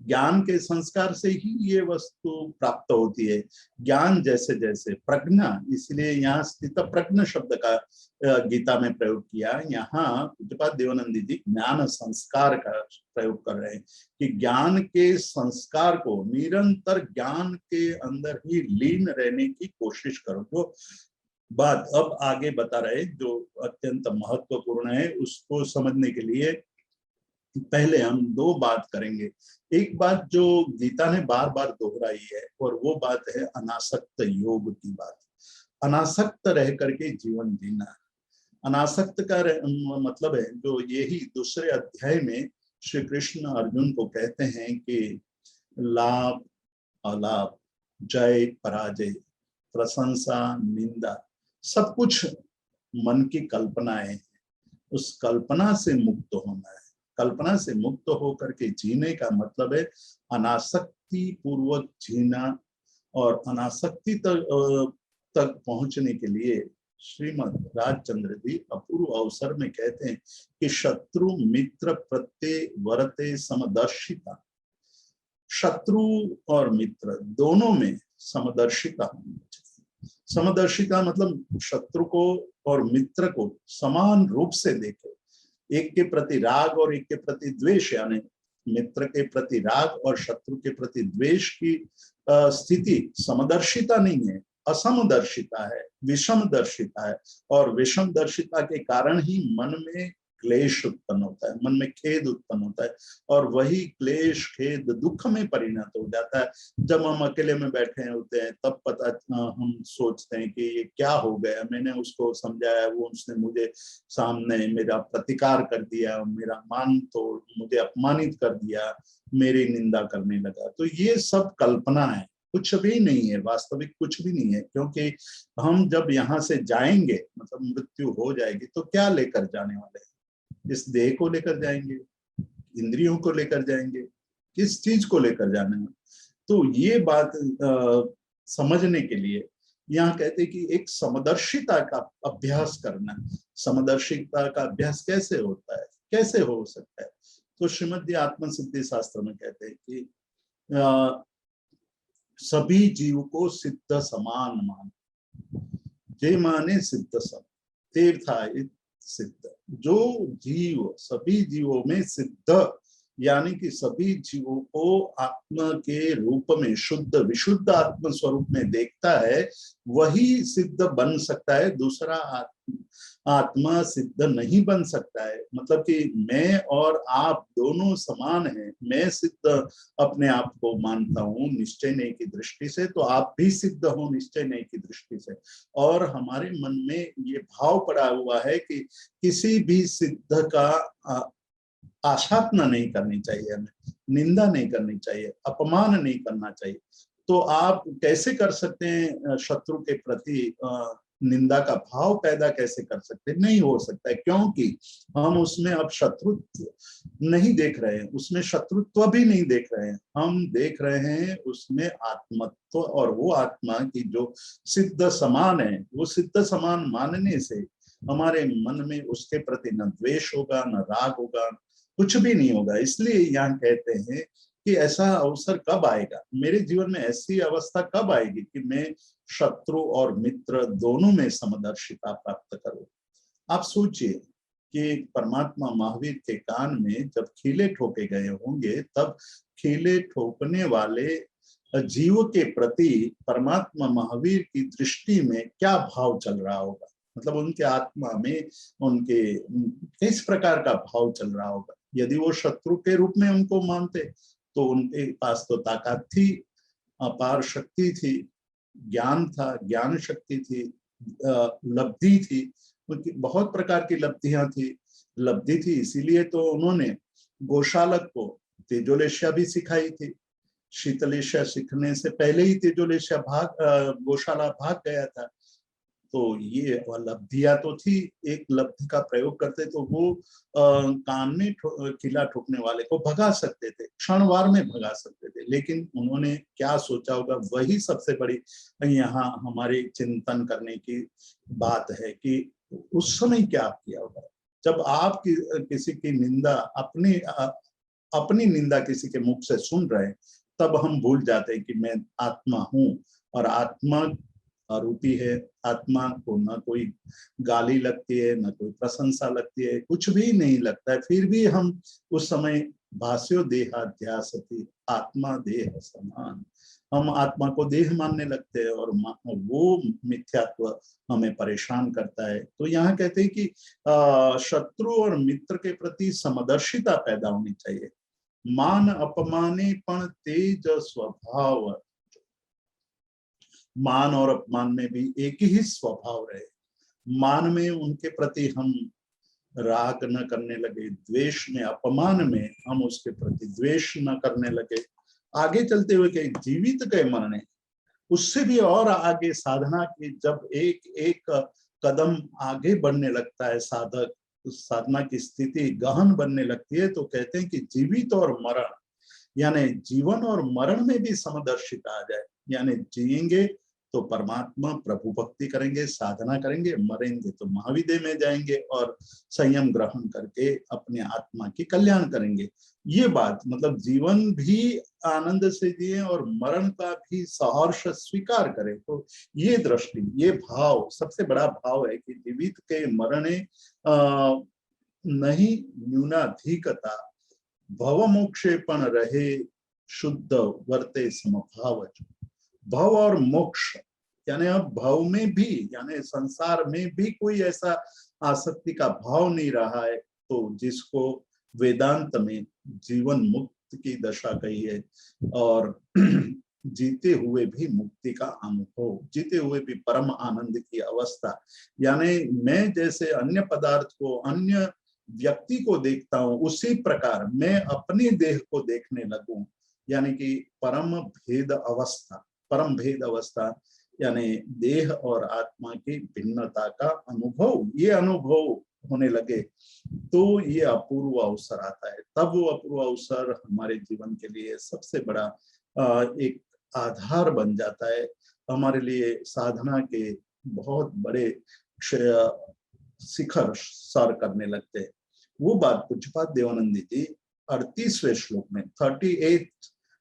ज्ञान के संस्कार से ही ये वस्तु प्राप्त होती है। ज्ञान जैसे जैसे प्रज्ञा, इसलिए यहाँ स्थित प्रज्ञ शब्द का गीता में प्रयोग किया। यहाँ पूज्यपाद देवानंद जी ज्ञान संस्कार का प्रयोग कर रहे हैं कि ज्ञान के संस्कार को निरंतर ज्ञान के अंदर ही लीन रहने की कोशिश करो। जो बात अब आगे बता रहे जो अत्यंत महत्वपूर्ण है, उसको समझने के लिए पहले हम दो बात करेंगे। एक बात जो गीता ने बार बार दोहराई है और वो बात है अनासक्त योग की बात। अनासक्त रह करके जीवन जीना। अनासक्त का मतलब है जो यही दूसरे अध्याय में श्री कृष्ण अर्जुन को कहते हैं कि लाभ अलाभ, जय पराजय, प्रशंसा निंदा, सब कुछ मन की कल्पनाएं हैं। उस कल्पना से मुक्त होना है। कल्पना से मुक्त होकर के जीने का मतलब है अनासक्ति पूर्वक जीना। और अनासक्ति तक पहुंचने के लिए श्रीमद राजचंद्र जी अपूर्व अवसर में कहते हैं कि शत्रु मित्र प्रत्यय वरते समदर्शिता। शत्रु और मित्र दोनों में समदर्शिता होनी चाहिए। समदर्शिता मतलब शत्रु को और मित्र को समान रूप से देखे। एक के प्रति राग और एक के प्रति द्वेष, यानी मित्र के प्रति राग और शत्रु के प्रति द्वेष की स्थिति समदर्शिता नहीं है, असमदर्शिता है, विषमदर्शिता है। और विषमदर्शिता के कारण ही मन में क्लेश उत्पन्न होता है, मन में खेद उत्पन्न होता है, और वही क्लेश खेद दुख में परिणत हो जाता है। जब हम अकेले में बैठे होते हैं तब पता हम सोचते हैं कि ये क्या हो गया, मैंने उसको समझाया, वो उसने मुझे सामने मेरा प्रतिकार कर दिया, मेरा मान तोड़, मुझे अपमानित कर दिया, मेरी निंदा करने लगा। तो ये सब कल्पना है, कुछ भी नहीं है, वास्तविक कुछ भी नहीं है। क्योंकि हम जब यहाँ से जाएंगे, मतलब मृत्यु हो जाएगी, तो क्या लेकर जाने वाले हैं? इस देह को लेकर जाएंगे, इंद्रियों को लेकर जाएंगे, किस चीज को लेकर जाने में? तो ये बात समझने के लिए यहाँ कहते हैं कि एक समदर्शिता का अभ्यास करना। समदर्शिता का अभ्यास कैसे होता है, कैसे हो सकता है? तो श्रीमद् आत्मसिद्धि शास्त्र में कहते हैं कि सभी जीव को सिद्ध समान मान, जे माने सिद्ध सम, तीर्था सिद्ध। जो जीव सभी जीवों में सिद्ध, यानी कि सभी जीवों को आत्मा के रूप में शुद्ध विशुद्ध आत्म स्वरूप में देखता है, वही सिद्ध बन सकता है। दूसरा आत्मा सिद्ध नहीं बन सकता है। मतलब कि मैं और आप दोनों समान हैं। मैं सिद्ध अपने आप को मानता हूँ निश्चय नहीं की दृष्टि से, तो आप भी सिद्ध हो निश्चय नहीं की दृष्टि से। और हमारे मन में ये भाव पड़ा हुआ है कि किसी भी सिद्ध का आशात्ना नहीं करनी चाहिए, हमें निंदा नहीं करनी चाहिए, अपमान नहीं करना चाहिए। तो आप कैसे कर सकते हैं शत्रु के प्रति निंदा का भाव पैदा कैसे कर सकते हैं? नहीं हो सकता है, क्योंकि हम उसमें अब शत्रुत्व नहीं देख रहे हैं, उसमें शत्रुत्व भी नहीं देख रहे हैं। हम देख रहे हैं उसमें आत्मत्व, और वो आत्मा की जो सिद्ध समान है, वो सिद्ध समान मानने से हमारे मन में उसके प्रति न द्वेष होगा, न राग होगा, कुछ भी नहीं होगा। इसलिए यहाँ कहते हैं कि ऐसा अवसर कब आएगा, मेरे जीवन में ऐसी अवस्था कब आएगी कि मैं शत्रु और मित्र दोनों में समदर्शिता प्राप्त करूं। आप सोचिए कि परमात्मा महावीर के कान में जब खीले ठोके गए होंगे, तब खीले ठोकने वाले जीव के प्रति परमात्मा महावीर की दृष्टि में क्या भाव चल रहा होगा। मतलब उनके आत्मा में उनके किस प्रकार का भाव चल रहा होगा। यदि वो शत्रु के रूप में उनको मानते तो उनके पास तो ताकत थी, अपार शक्ति थी, ज्ञान था, ज्ञान शक्ति थी, लब्धि थी, उनकी बहुत प्रकार की लब्धियां थी, लब्धि थी। इसीलिए तो उन्होंने गोशालक को तेजोलेश्या भी सिखाई थी। शीतलेश्या सीखने से पहले ही तेजोलेश्या गौशाला भाग गया था। तो ये लब्धियां तो थी, एक लब्धि का प्रयोग करते तो वो कान में किला ठोकने वाले को भगा सकते थे, क्षणवार में भगा सकते थे। लेकिन उन्होंने क्या सोचा होगा, वही सबसे बड़ी यहाँ हमारे चिंतन करने की बात है कि उस समय क्या किया होगा। जब आप किसी की निंदा अपने अपनी निंदा किसी के मुख से सुन रहे हैं, तब हम भूल जाते हैं कि मैं आत्मा हूं और आत्मा अरूपी है। आत्मा को न कोई गाली लगती है, न कोई प्रशंसा लगती है, कुछ भी नहीं लगता है, फिर भी हम उस समय भाष्यो देहाध्यासति आत्मा देह समान, हम आत्मा को देह मानने लगते हैं और वो मिथ्यात्व हमें परेशान करता है। तो यहाँ कहते हैं कि शत्रु और मित्र के प्रति समदर्शिता पैदा होनी चाहिए। मान अपमाने पण तेज स्वभाव, मान और अपमान में भी एक ही स्वभाव रहे। मान में उनके प्रति हम राग न करने लगे, द्वेष में, अपमान में हम उसके प्रति द्वेष न करने लगे। आगे चलते हुए के जीवित के मरने, उससे भी और आगे साधना की जब एक एक कदम आगे बढ़ने लगता है साधक, उस साधना की स्थिति गहन बनने लगती है, तो कहते हैं कि जीवित और मरण यानी जीवन और मरण में भी समदर्शिता आ जाए, यानी जिएंगे तो परमात्मा प्रभु भक्ति करेंगे, साधना करेंगे, मरेंगे तो महाविद्य में जाएंगे और संयम ग्रहण करके अपने आत्मा की कल्याण करेंगे। ये बात मतलब जीवन भी आनंद से जिए और मरण का भी सहर्ष स्वीकार करें। तो ये दृष्टि, ये भाव सबसे बड़ा भाव है कि जीवित के मरणे नहीं न्यूनाधिकता, भव मोक्षेपण रहे शुद्ध वर्ते समभाव। भव और मोक्ष यानी अब भव में भी यानी संसार में भी कोई ऐसा आसक्ति का भाव नहीं रहा है, तो जिसको वेदांत में जीवन मुक्त की दशा कही है। और जीते हुए भी मुक्ति का अनुभव, जीते हुए भी परम आनंद की अवस्था, यानी मैं जैसे अन्य पदार्थ को, अन्य व्यक्ति को देखता हूं, उसी प्रकार मैं अपने देह को देखने लगूं, यानी कि परम भेद अवस्था, परम भेद अवस्था यानी देह और आत्मा की भिन्नता का अनुभव, ये अनुभव होने लगे तो ये अपूर्व अवसर आता है। तब वो अपूर्व अवसर हमारे जीवन के लिए सबसे बड़ा एक आधार बन जाता है, हमारे लिए साधना के बहुत बड़े शिखर सर करने लगते हैं। वो बात पूज्यपाद देवानंद जी 38वें श्लोक में 38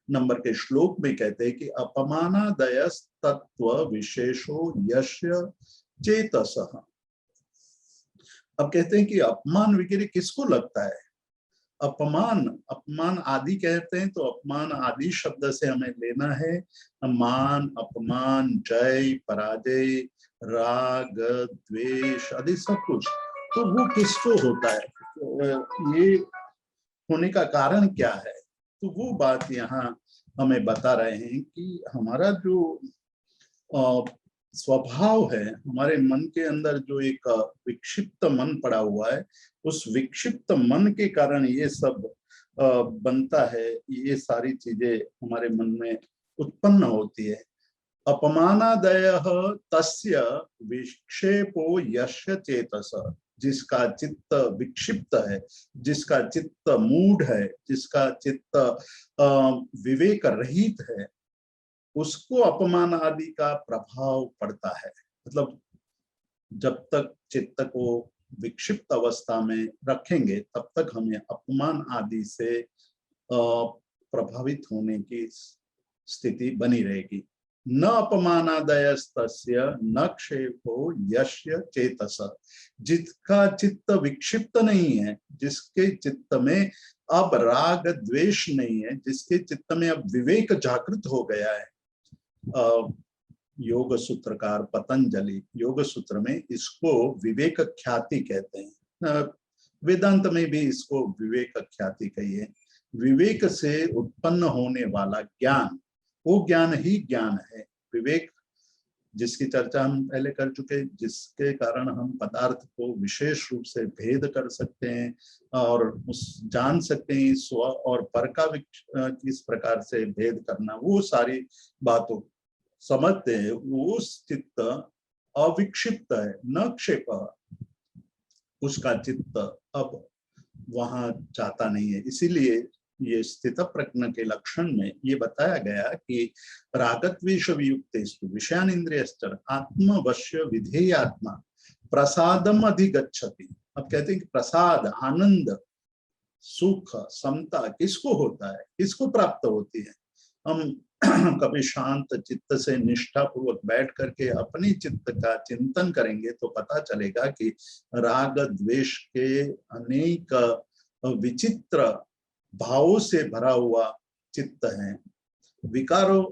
नंबर के श्लोक में कहते हैं कि अपमानादय तत्व विशेषो यस्य चेतसः। अब कहते हैं कि अपमान वगैरह किसको लगता है? अपमान, अपमान आदि कहते हैं, तो अपमान आदि शब्द से हमें लेना है मान, अपमान, जय, पराजय, राग, द्वेष आदि सब कुछ। तो वो किसको होता है, ये होने का कारण क्या है? तो वो बात यहाँ हमें बता रहे हैं कि हमारा जो स्वभाव है, हमारे मन के अंदर जो एक विक्षिप्त मन पड़ा हुआ है, उस विक्षिप्त मन के कारण ये सब बनता है, ये सारी चीजें हमारे मन में उत्पन्न होती है। अपमानादयः तस्य विक्षेपो यस्य चेतस, जिसका चित्त विक्षिप्त है, जिसका चित्त मूढ़ है, जिसका चित्त विवेक रहित है, उसको अपमान आदि का प्रभाव पड़ता है। मतलब जब तक चित्त को विक्षिप्त अवस्था में रखेंगे तब तक हमें अपमान आदि से प्रभावित होने की स्थिति बनी रहेगी। न अपमानादयस्तस्य न क्षेपो यस्य चेतस, जिसका चित्त विक्षिप्त नहीं है, जिसके चित्त में अब राग द्वेष नहीं है, जिसके चित्त में अब विवेक जागृत हो गया है। योग सूत्रकार पतंजलि योग सूत्र में इसको विवेक ख्याति कहते हैं, वेदांत में भी इसको विवेक ख्याति कही है। विवेक से उत्पन्न होने वाला ज्ञान, वो ज्ञान ही ज्ञान है। विवेक जिसकी चर्चा हम पहले कर चुके, जिसके कारण हम पदार्थ को विशेष रूप से भेद कर सकते हैं और उस जान सकते हैं स्व और पर का किस प्रकार से भेद करना, वो सारी बातों समझते हैं। वो चित्त अविक्षिप्त है, न क्षेप, उसका चित्त अब वहां जाता नहीं है। इसीलिए ये स्थित प्रज्ञ के लक्षण में ये बताया गया कि रागद्वेष वियुक्तेषु विषयान इंद्रियश्च आत्मवश्य विधेयात्मा प्रसादम अधिगच्छति। अब कहते हैं कि प्रसाद, आनंद, सुख, समता किसको होता है, किसको प्राप्त होती है? हम कभी शांत चित्त से निष्ठा पूर्वक बैठ करके अपनी चित्त का चिंतन करेंगे तो पता चलेगा कि राग द्वेष के अनेक विचित्र भावों से भरा हुआ चित्त है। विकारों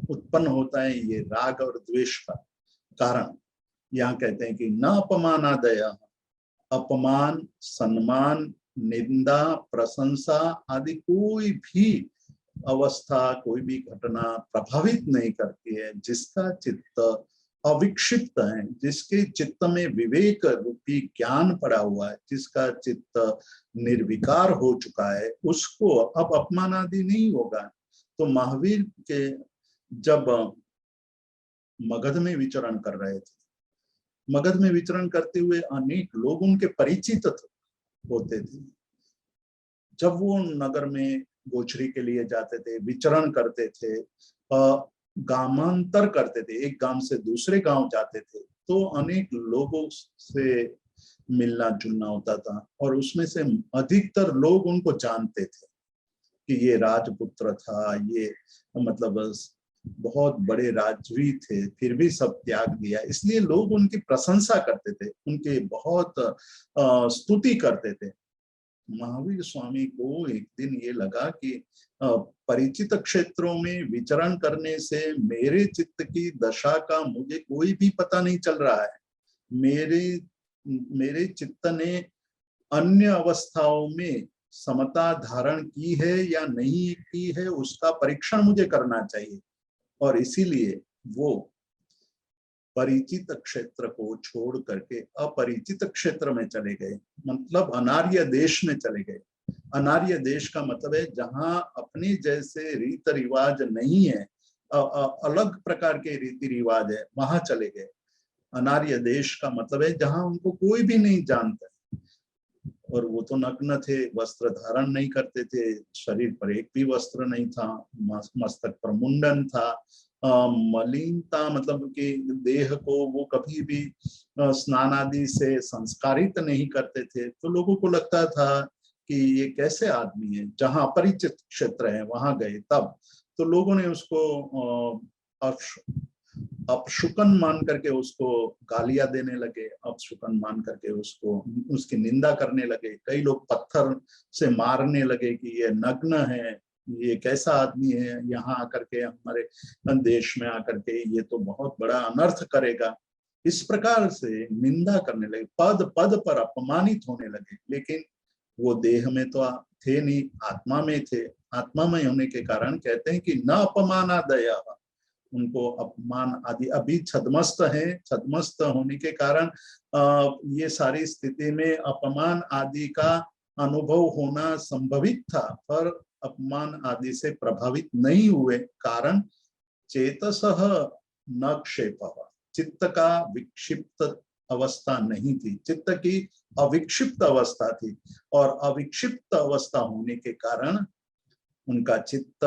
उत्पन्न होता है ये राग और द्वेष का कारण। यहाँ कहते हैं कि न अपमानादय, अपमान, सम्मान, निंदा, प्रशंसा आदि कोई भी अवस्था, कोई भी घटना प्रभावित नहीं करती है जिसका चित्त अविक्षिप्त है, जिसके चित्त में विवेक रूपी ज्ञान पड़ा हुआ है, जिसका चित्त निर्विकार हो चुका है, उसको अब अपमान आदि नहीं होगा। तो महावीर के जब मगध में विचरण कर रहे थे, मगध में विचरण करते हुए अनेक लोग उनके परिचित होते थे। जब वो नगर में गोचरी के लिए जाते थे, विचरण करते थे, गामांतर करते थे, एक गांव से दूसरे गांव जाते थे, तो अनेक लोगों से मिलना जुलना होता था और उसमें से अधिकतर लोग उनको जानते थे कि ये राजपुत्र था, ये मतलब बहुत बड़े राजवी थे, फिर भी सब त्याग दिया। इसलिए लोग उनकी प्रशंसा करते थे, उनके बहुत स्तुति करते थे। महावीर स्वामी को एक दिन ये लगा कि परिचित क्षेत्रों में विचरण करने से मेरे चित्त की दशा का मुझे कोई भी पता नहीं चल रहा है। मेरे चित्त ने अन्य अवस्थाओं में समता धारण की है या नहीं की है, उसका परीक्षण मुझे करना चाहिए। और इसीलिए वो परिचित क्षेत्र को छोड़ करके अपरिचित क्षेत्र में चले गए, मतलब अनार्य देश में चले गए। अनार्य देश का मतलब है जहां अपने जैसे रीत रिवाज नहीं है, अलग प्रकार के रीति रिवाज है, वहां चले गए। अनार्य देश का मतलब है जहां उनको कोई भी नहीं जानता। और वो तो नग्न थे, वस्त्र धारण नहीं करते थे, शरीर पर एक भी वस्त्र नहीं था, मस्तक पर मुंडन था, मलिनता मतलब कि देह को वो कभी भी स्नान आदि से संस्कारित नहीं करते थे। तो लोगों को लगता था कि ये कैसे आदमी है। जहां अपरिचित क्षेत्र है वहां गए तब तो लोगों ने उसको अपशुकन मान करके उसको गालियां देने लगे, अपशुकन मान करके उसको उसकी निंदा करने लगे। कई लोग पत्थर से मारने लगे कि ये नग्न है, ये कैसा आदमी है, यहाँ आकर के हमारे देश में आकर के ये तो बहुत बड़ा अनर्थ करेगा। इस प्रकार से निंदा करने लगे, पद पद पर अपमानित होने लगे। लेकिन वो देह में तो थे नहीं, आत्मा में थे। आत्मा में होने के कारण कहते हैं कि न अपमानादय, उनको अपमान आदि अभी छद्मस्त है, छद्मस्त होने के कारण ये सारी स्थिति में अपमान आदि का अनुभव होना संभवित था, पर अपमान आदि से प्रभावित नहीं हुए। कारण चेतसः न क्षेपः, चित्त का विक्षिप्त अवस्था नहीं थी, चित्त की अविक्षिप्त अवस्था थी। और अविक्षिप्त अवस्था होने के कारण उनका चित्त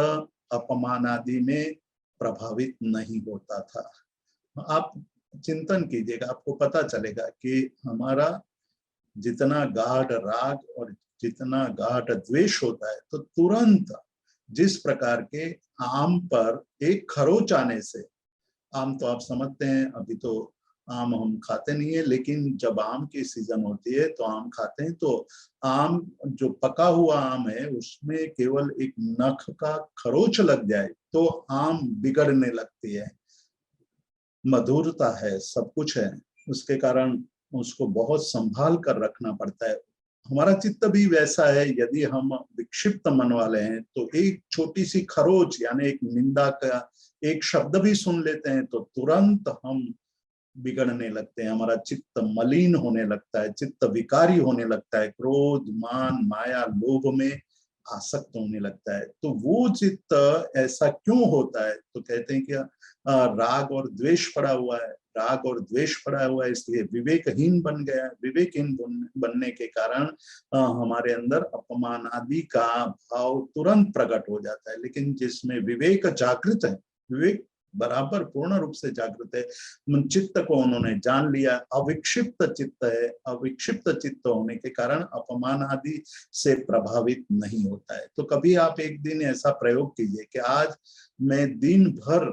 अपमान आदि में प्रभावित नहीं होता था। आप चिंतन कीजिएगा, आपको पता चलेगा कि हमारा जितना गाढ़ राग और जितना गाढ़ द्वेष होता है, तो तुरंत जिस प्रकार के आम पर एक खरोच आने से, आम तो आप समझते हैं, अभी तो आम हम खाते नहीं है, लेकिन जब आम की सीजन होती है तो आम खाते हैं। तो आम जो पका हुआ आम है उसमें केवल एक नख का खरोच लग जाए तो आम बिगड़ने लगती है। मधुरता है, सब कुछ है, उसके कारण उसको बहुत संभाल कर रखना पड़ता है। हमारा चित्त भी वैसा है, यदि हम विक्षिप्त मन वाले हैं तो एक छोटी सी खरोच यानी एक निंदा का एक शब्द भी सुन लेते हैं तो तुरंत हम बिगड़ने लगते हैं, हमारा चित्त मलिन होने लगता है, चित्त विकारी होने लगता है, क्रोध मान माया लोभ में आसक्त होने लगता है। तो वो चित्त ऐसा क्यों होता है? तो कहते हैं कि राग और द्वेष पड़ा हुआ है, राग और द्वेष पड़ा हुआ है, इसलिए विवेकहीन बन गया है। विवेकहीन बनने के कारण हमारे अंदर अपमान आदि का भाव तुरंत प्रकट हो जाता है। लेकिन जिसमें विवेक जागृत है, विवेक बराबर पूर्ण रूप से जागृत है। चित्त को उन्होंने जान लिया, अविक्षिप्त चित्त है। अविक्षिप्त चित्त होने के कारण अपमान आदि से प्रभावित नहीं होता है। तो कभी आप एक दिन ऐसा प्रयोग कीजिए कि आज मैं दिन भर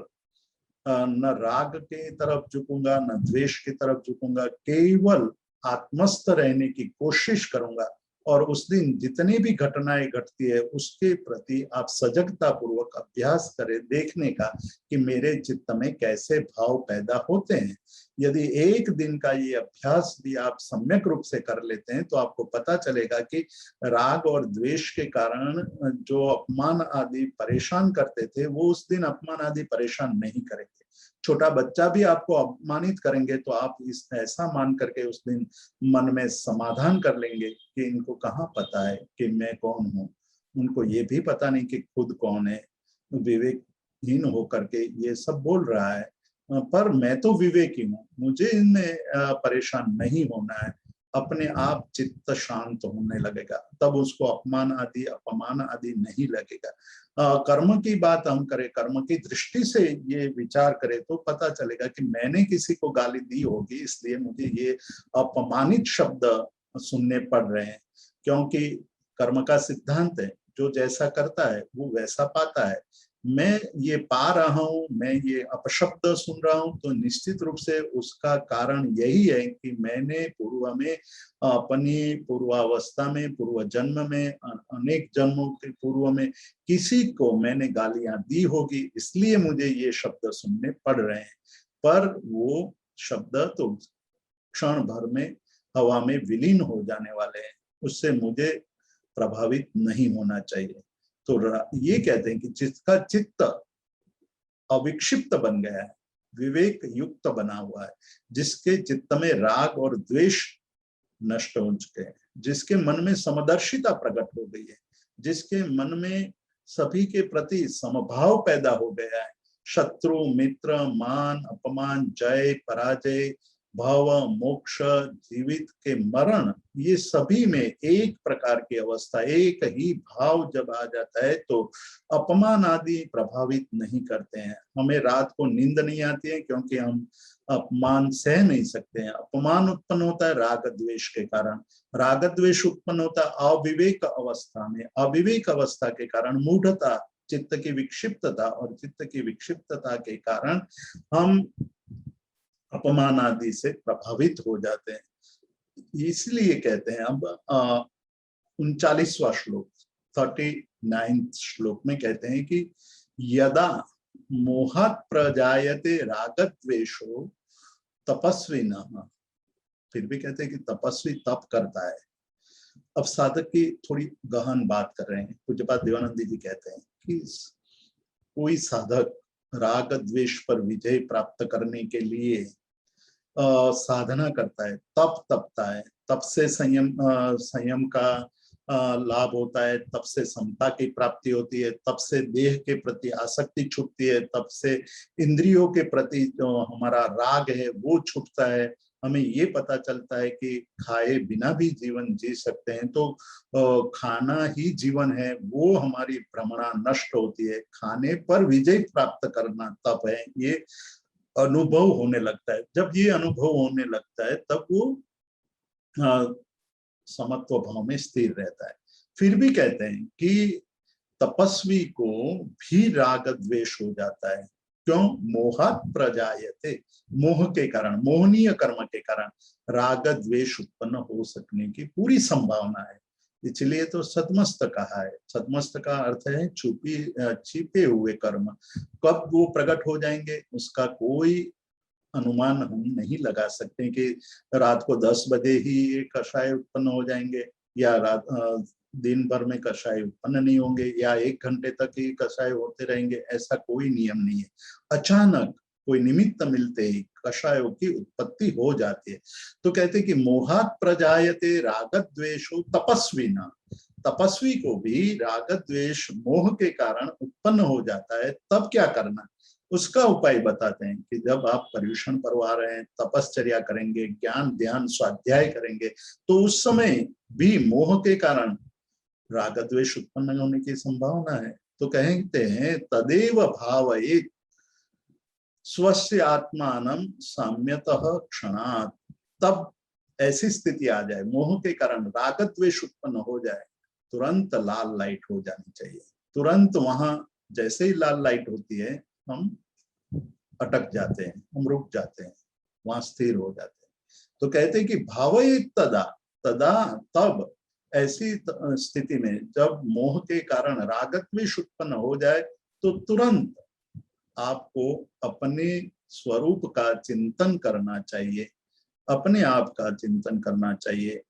न राग के तरफ झुकूंगा, न द्वेष की तरफ झुकूंगा, केवल आत्मस्थ रहने की कोशिश करूंगा। और उस दिन जितनी भी घटनाएं घटती है उसके प्रति आप सजगता पूर्वक अभ्यास करें, देखने का कि मेरे चित्त में कैसे भाव पैदा होते हैं। यदि एक दिन का ये अभ्यास भी आप सम्यक रूप से कर लेते हैं तो आपको पता चलेगा कि राग और द्वेष के कारण जो अपमान आदि परेशान करते थे वो उस दिन अपमान आदि परेशान नहीं करेंगे। छोटा बच्चा भी आपको अपमानित करेंगे तो आप इस ऐसा मान करके उस दिन मन में समाधान कर लेंगे कि इनको कहाँ पता है कि मैं कौन हूँ, उनको ये भी पता नहीं कि खुद कौन है। विवेकहीन होकर के ये सब बोल रहा है, पर मैं तो विवेकी हूँ, मुझे इनमें परेशान नहीं होना है। अपने आप चित्त शांत होने लगेगा, तब उसको अपमान आदि अपमान आदि नहीं लगेगा। कर्म की बात हम करें, कर्म की दृष्टि से ये विचार करें तो पता चलेगा कि मैंने किसी को गाली दी होगी इसलिए मुझे ये अपमानित शब्द सुनने पड़ रहे हैं। क्योंकि कर्म का सिद्धांत है, जो जैसा करता है वो वैसा पाता है। मैं ये पा रहा हूँ, मैं ये अपशब्द सुन रहा हूँ, तो निश्चित रूप से उसका कारण यही है कि मैंने पूर्व में अपनी पूर्वावस्था में, पूर्व जन्म में, अनेक जन्मों के पूर्व में किसी को मैंने गालियां दी होगी, इसलिए मुझे ये शब्द सुनने पड़ रहे हैं। पर वो शब्द तो क्षण भर में हवा में विलीन हो जाने वाले हैं, उससे मुझे प्रभावित नहीं होना चाहिए। तो ये कहते हैं कि जिसका चित्त अविक्षिप्त बन गया है, विवेक युक्त बना हुआ है, जिसके चित्त में राग और द्वेष नष्ट हो चुके हैं, जिसके मन में समदर्शिता प्रकट हो गई है, जिसके मन में सभी के प्रति समभाव पैदा हो गया है, शत्रु मित्र मान अपमान जय पराजय भव मोक्ष जीवित के मरण, ये सभी में एक प्रकार की अवस्था, एक ही भाव जब आ जाता है तो अपमान आदि प्रभावित नहीं करते हैं। हमें रात को नींद नहीं आती है क्योंकि हम अपमान सह नहीं सकते हैं। अपमान उत्पन्न होता है राग द्वेष के कारण, राग द्वेष उत्पन्न होता है अविवेक अवस्था में, अविवेक अवस्था के कारण मूढ़ता, चित्त की विक्षिप्तता, और चित्त की विक्षिप्तता के कारण हम अपमान आदि से प्रभावित हो जाते हैं। इसलिए कहते हैं, अब 39वां श्लोक 39 श्लोक में कहते हैं कि यदा मोहात् प्रजायते रागद्वेषो तपस्विनः, फिर भी कहते हैं कि तपस्वी तप करता है। अब साधक की थोड़ी गहन बात कर रहे हैं। पूज्यपाद देवानंद जी कहते हैं कि कोई साधक राग द्वेष पर विजय प्राप्त करने के लिए साधना करता है, तप तपता है, तप से संयम का लाभ होता है, तप से समता की प्राप्ति होती है, तप से देह के प्रति आसक्ति छूटती है, तप से इंद्रियों के प्रति जो हमारा राग है वो छूटता है। हमें ये पता चलता है कि खाए बिना भी जीवन जी सकते हैं, तो खाना ही जीवन है, वो हमारी भ्रमणा नष्ट होती है। खाने पर विजय प्राप्त करना तप है, ये अनुभव होने लगता है। जब ये अनुभव होने लगता है तब वो समत्व भाव में स्थिर रहता है। फिर भी कहते हैं कि तपस्वी को भी राग द्वेष हो जाता है। क्यों? मोहात् प्रजायते, मोह के कारण, मोहनीय कर्म के कारण राग द्वेष उत्पन्न हो सकने की पूरी संभावना है। इसलिए तो सदमस्त कहा है। सदमस्त का अर्थ है छिपे हुए कर्म। कब वो प्रकट हो जाएंगे उसका कोई अनुमान हम नहीं लगा सकते कि रात को 10 बजे ही ये कषाय उत्पन्न हो जाएंगे, या रात दिन भर में कषाय उत्पन्न नहीं होंगे, या 1 घंटे तक ही कषाय होते रहेंगे। ऐसा कोई नियम नहीं है। अचानक कोई निमित्त मिलते ही कषायों की उत्पत्ति हो जाती है। तो कहते हैं कि मोहात् प्रजायते रागद्वेषो तपस्विना, तपस्वी को भी राग द्वेष मोह के कारण उत्पन्न हो जाता है। तब क्या करना, उसका उपाय बताते हैं कि जब आप पर्यूषण पर्व आ रहे हैं, तपश्चर्या करेंगे, ज्ञान ध्यान स्वाध्याय करेंगे, तो उस समय भी मोह के कारण राग द्वेष उत्पन्न होने की संभावना है। तो कहते हैं तदेव भावयेत् स्वस्य आत्मानं साम्यतः क्षणात्, तब ऐसी स्थिति आ जाए, मोह के कारण राग द्वेष उत्पन्न हो जाए, तुरंत लाल लाइट हो जानी चाहिए। तुरंत वहां जैसे ही लाल लाइट होती है हम अटक जाते हैं, हम रुक जाते हैं, वहां स्थिर हो जाते हैं। तो कहते हैं कि भावयेत् तदा, तदा तब ऐसी स्थिति में जब मोह के कारण राग द्वेष उत्पन्न हो जाए तो तुरंत आपको अपने स्वरूप का चिंतन करना चाहिए, अपने आप का चिंतन करना चाहिए,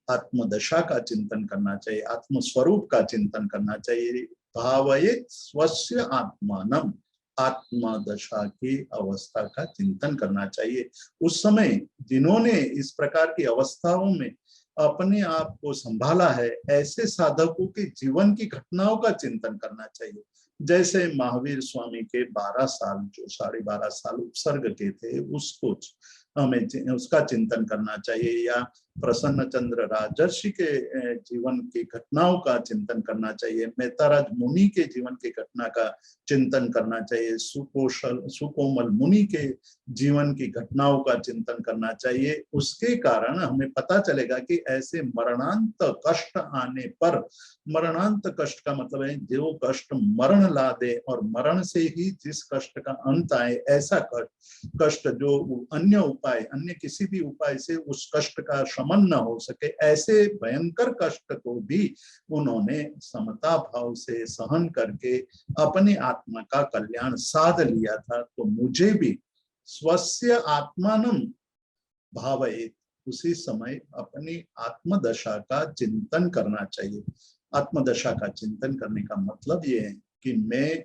आत्मदशा का चिंतन करना चाहिए, आत्मस्वरूप का चिंतन करना चाहिए। भावयेत् स्वस्य आत्मानम, आत्मदशा की अवस्था का चिंतन करना चाहिए। उस समय जिन्होंने इस प्रकार की अवस्थाओं में अपने आप को संभाला है, ऐसे साधकों के जीवन की घटनाओं का चिंतन करना चाहिए। जैसे महावीर स्वामी के 12 साल, जो 12.5 साल उपसर्ग के थे, उसको हमें उसका चिंतन करना चाहिए, या प्रसन्न चंद्र राजर्षि के जीवन की घटनाओं का चिंतन करना चाहिए, मेहताराज मुनि के जीवन की घटना का चिंतन करना चाहिए, सुकोमल मुनि के जीवन की घटनाओं का चिंतन करना चाहिए। उसके कारण हमें पता चलेगा कि ऐसे मरणांत कष्ट आने पर, मरणांत कष्ट का मतलब है जो कष्ट मरण ला दे, और मरण से ही जिस कष्ट का अंत आए, ऐसा कष्ट जो अन्य उपाय, अन्य किसी भी उपाय से उस कष्ट का शमन न हो सके, ऐसे भयंकर कष्ट को भी उन्होंने समता भाव से सहन करके अपनी आत्मा का कल्याण साध लिया था। तो मुझे भी स्वस्य आत्मानं भावयेत्, उसी समय अपनी आत्मदशा का चिंतन करना चाहिए। आत्मदशा का चिंतन करने का मतलब ये है कि मैं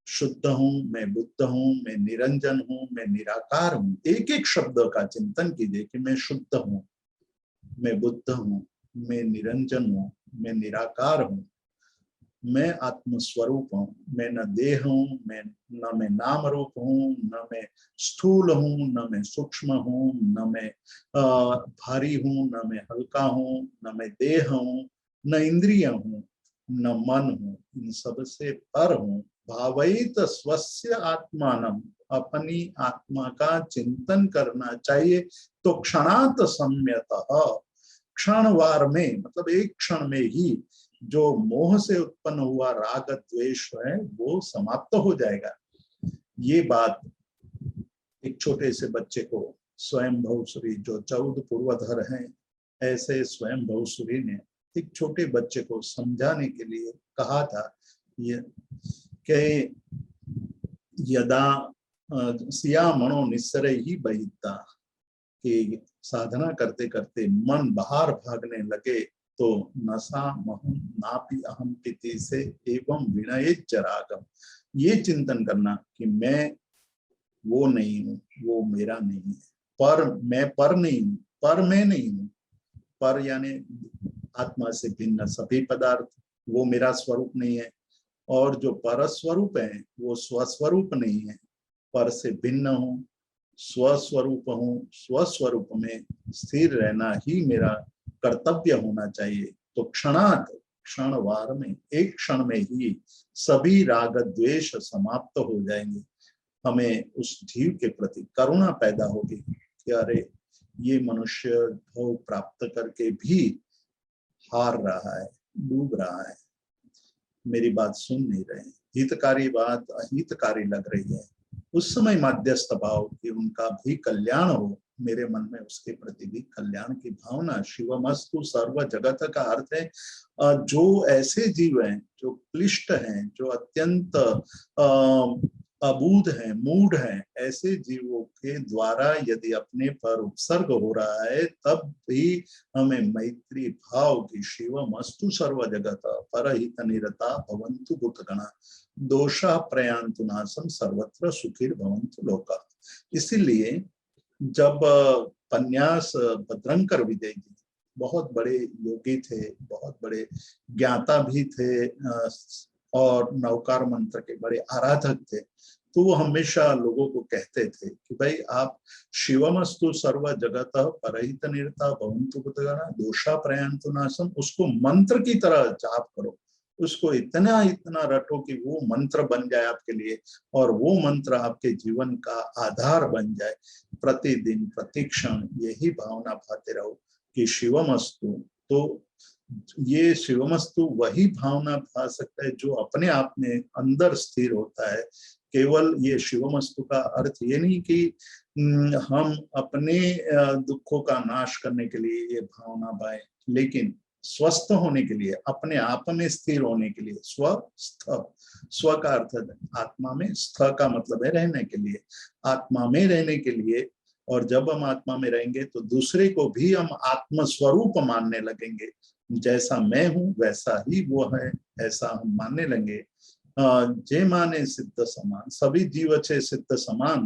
शुद्ध हूं, मैं बुद्ध हूं, मैं निरंजन हूं, मैं निराकार हूं। एक एक शब्द का चिंतन कीजिए कि मैं शुद्ध हूं, मैं बुद्ध हूं, मैं निरंजन हूं, मैं निराकार हूं, मैं आत्मस्वरूप हूं, मैं न देह हूं, न मैं नाम रूप हूं, न मैं स्थूल हूं, न मैं सूक्ष्म हूं, न मैं भारी हूं, न मैं हल्का हूं, न मैं देह हूं, न इंद्रिय हूं, न मन हूं, इन सब से पर हूं। भावयेत् स्वस्य आत्मानं, अपनी आत्मा का चिंतन करना चाहिए। तो क्षणात् सम्यतः, क्षणवार में, मतलब एक क्षण में ही जो मोह से उत्पन्न हुआ राग द्वेष है वो समाप्त हो जाएगा। ये बात एक छोटे से बच्चे को स्वयं भवसुरी, जो 14 पूर्वधर हैं, ऐसे स्वयं भवसुरी ने एक छोटे बच्चे को समझाने के लिए कहा था ये कि यदा सिया मनो निस्सरे ही बहिता, कि साधना करते करते मन बाहर भागने लगे तो नशा महम नापि अहम पिति से एवं विनयेत् चरागम, ये चिंतन करना कि मैं वो नहीं हूँ, वो मेरा नहीं है, मैं पर नहीं हूँ, पर मैं नहीं हूँ, पर यानी आत्मा से भिन्न सभी पदार्थ, वो मेरा स्वरूप नहीं है, और जो पर स्वरूप है वो स्वस्वरूप नहीं है, पर से भिन्न हूँ, स्वस्वरूप हूँ, स्वस्वरूप में स्थिर रहना ही मेरा कर्तव्य होना चाहिए। तो क्षणात, क्षणवार में, एक क्षण में ही सभी राग द्वेष समाप्त हो जाएंगे। हमें उस जीव के प्रति करुणा पैदा होगी कि अरे ये मनुष्य भोग प्राप्त करके भी हार रहा है, डूब रहा है, मेरी बात सुन नहीं रहे, हितकारी बात अहितकारी लग रही है। उस समय मध्यस्थ भाव कि उनका भी कल्याण हो, मेरे मन में उसके प्रति भी कल्याण की भावना। शिवमस्तु सर्व जगत का अर्थ है जो ऐसे जीव हैं जो क्लिष्ट हैं, जो अत्यंत अबूध हैं, मूढ़ हैं, ऐसे जीवों के द्वारा यदि अपने पर उपसर्ग हो रहा है तब भी हमें मैत्री भाव की शिवमस्तु सर्व जगत परहित निरता भवन्तु भूतगणा दोषा प्रयान्तु नाशम सर्वत्र सुखीर भवन्तु लोका। इसीलिए जब पन्यास भद्रंकर विजय जी बहुत बड़े योगी थे, बहुत बड़े ज्ञाता भी थे और नवकार मंत्र के बड़े आराधक थे, तो वो हमेशा लोगों को कहते थे कि भाई आप शिवमस्तु सर्व जगत परहित निरता भवन्तु भूतगणा दोषा प्रयान्तु नाशम, उसको मंत्र की तरह जाप करो, उसको इतना इतना रटो कि वो मंत्र बन जाए आपके लिए, और वो मंत्र आपके जीवन का आधार बन जाए। प्रतिदिन प्रतिक्षण यही भावना भाते रहो कि शिवमस्तु। तो ये शिवमस्तु वही भावना भा सकता है जो अपने आप में अंदर स्थिर होता है। केवल ये शिवमस्तु का अर्थ ये नहीं कि हम अपने दुखों का नाश करने के लिए ये भावना भाएं, लेकिन स्वस्थ होने के लिए, अपने आप में स्थिर होने के लिए, स्वस्थ, स्व का अर्थ आत्मा में, स्थ का मतलब है रहने के लिए, आत्मा में रहने के लिए। और जब हम आत्मा में रहेंगे तो दूसरे को भी हम आत्म स्वरूप मानने लगेंगे। जैसा मैं हूं वैसा ही वो है, ऐसा हम मानने लगे। जे माने सिद्ध समान, सभी जीव छे सिद्ध समान,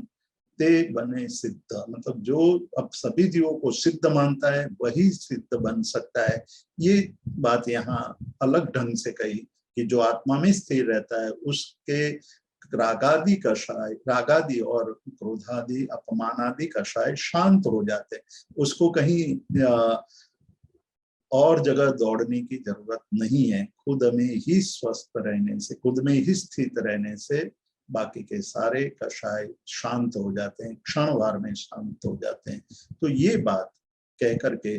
ते बने सिद्ध। मतलब जो अब सभी जीवों को सिद्ध मानता है वही सिद्ध बन सकता है। ये बात यहाँ अलग ढंग से कही कि जो आत्मा में स्थिर रहता है उसके रागादि कषाय, रागादि और क्रोधादि अपमानादि कषाय शांत हो जाते हैं। उसको कहीं और जगह दौड़ने की जरूरत नहीं है। खुद में ही स्वस्थ रहने से, खुद में ही स्थित रहने से बाकी के सारे कषाय शांत हो जाते हैं, क्षणवार में शांत हो जाते हैं। तो ये बात कह करके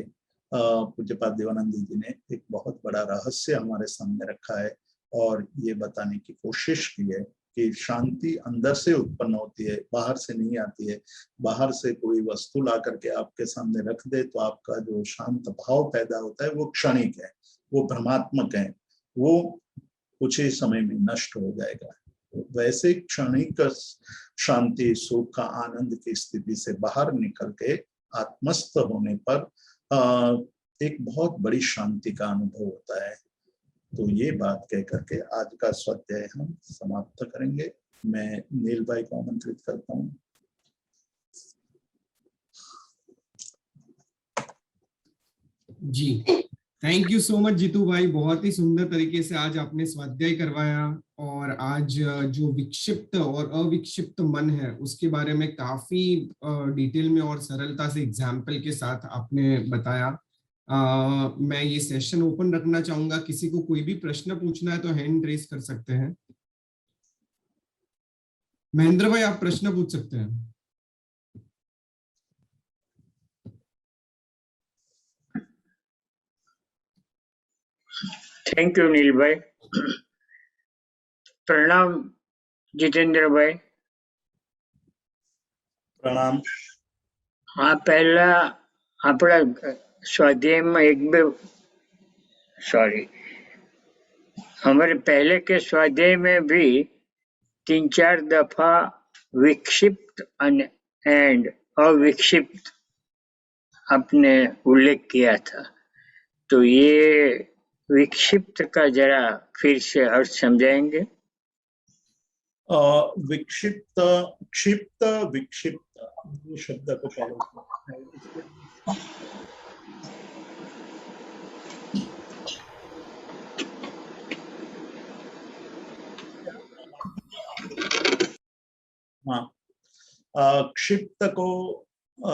पूज्यपाद देवानंद जी ने एक बहुत बड़ा रहस्य हमारे सामने रखा है और ये बताने की कोशिश की है कि शांति अंदर से उत्पन्न होती है, बाहर से नहीं आती है। बाहर से कोई वस्तु ला करके आपके सामने रख दे तो आपका जो शांत भाव पैदा होता है वो क्षणिक है, वो भ्रमात्मक है, वो कुछ ही समय में नष्ट हो जाएगा। वैसे क्षणिक शांति, सुख का आनंद की स्थिति से बाहर निकल के आत्मस्थ होने पर एक बहुत बड़ी शांति का अनुभव होता है। तो ये बात कह करके आज का स्वाध्याय हम समाप्त करेंगे। मैं नील भाई को आमंत्रित करता हूँ। जी, thank you so much Jitu भाई, बहुत ही सुंदर तरीके से आज आपने स्वाध्याय करवाया और आज जो विक्षिप्त और अविक्षिप्त मन है उसके बारे में काफी डिटेल में और सरलता से एग्जाम्पल के साथ आपने बताया। मैं ये सेशन ओपन रखना चाहूंगा, किसी को कोई भी प्रश्न पूछना है तो हैंड रेज कर सकते हैं। महेंद्र भाई आप प्रश्न पूछ सकते हैं। थैंक यू नील भाई। प्रणाम जितेंद्र भाई। प्रणाम। हाँ, पहला अपना स्वाध्याय में हमारे पहले के स्वाध्याय में भी 3-4 दफा विक्षिप्त एंड अविक्षिप्त आपने उल्लेख किया था। तो ये विक्षिप्त का जरा फिर से अर्थ समझाएंगे? विक्षिप्त, क्षिप्त, विक्षिप्त, ये शब्द को पहले हाँ, क्षिप्त को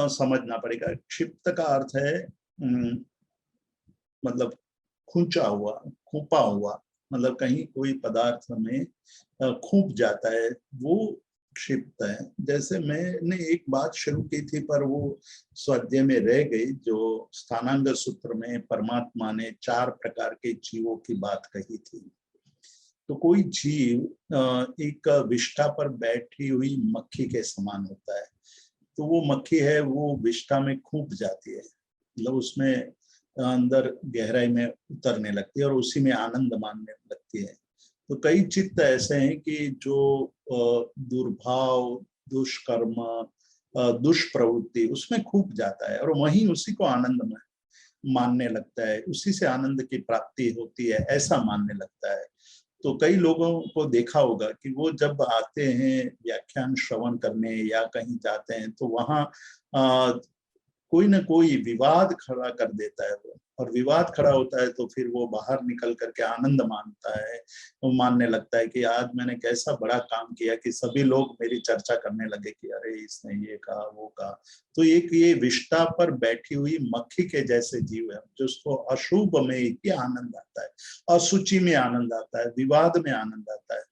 समझना पड़ेगा। क्षिप्त का अर्थ है मतलब खूंचा हुआ, खूपा हुआ, मतलब कहीं कोई पदार्थ में खूप जाता है, वो क्षिप्त है। जैसे मैंने एक बात शुरू की थी पर वो स्वाध्याय में रह गई, जो स्थानांग सूत्र में परमात्मा ने 4 प्रकार के जीवों की बात कही थी। तो कोई जीव एक विष्ठा पर बैठी हुई मक्खी के समान होता है। तो वो मक्खी है, वो विष्ठा में खूप जाती है, मतलब उसमें अंदर गहराई में उतरने लगती है और उसी में आनंद मानने लगती है। तो कई चित्त ऐसे हैं कि जो दुर्भाव, दुष्कर्म, दुष्प्रवृत्ति उसमें खूप जाता है और वहीं उसी को आनंद में मानने लगता है, उसी से आनंद की प्राप्ति होती है, ऐसा मानने लगता है। तो कई लोगों को देखा होगा कि वो जब आते हैं व्याख्यान श्रवण करने या कहीं जाते हैं तो वहाँ कोई ना कोई विवाद खड़ा कर देता है वो, और विवाद खड़ा होता है तो फिर वो बाहर निकल करके आनंद मानता है, वो मानने लगता है कि आज मैंने कैसा बड़ा काम किया कि सभी लोग मेरी चर्चा करने लगे कि अरे इसने ये कहा वो कहा। तो एक ये विष्ठा पर बैठी हुई मक्खी के जैसे जीव है, जिसको अशुभ में ही आनंद आता है, अशुचि में आनंद आता है, विवाद में आनंद आता है।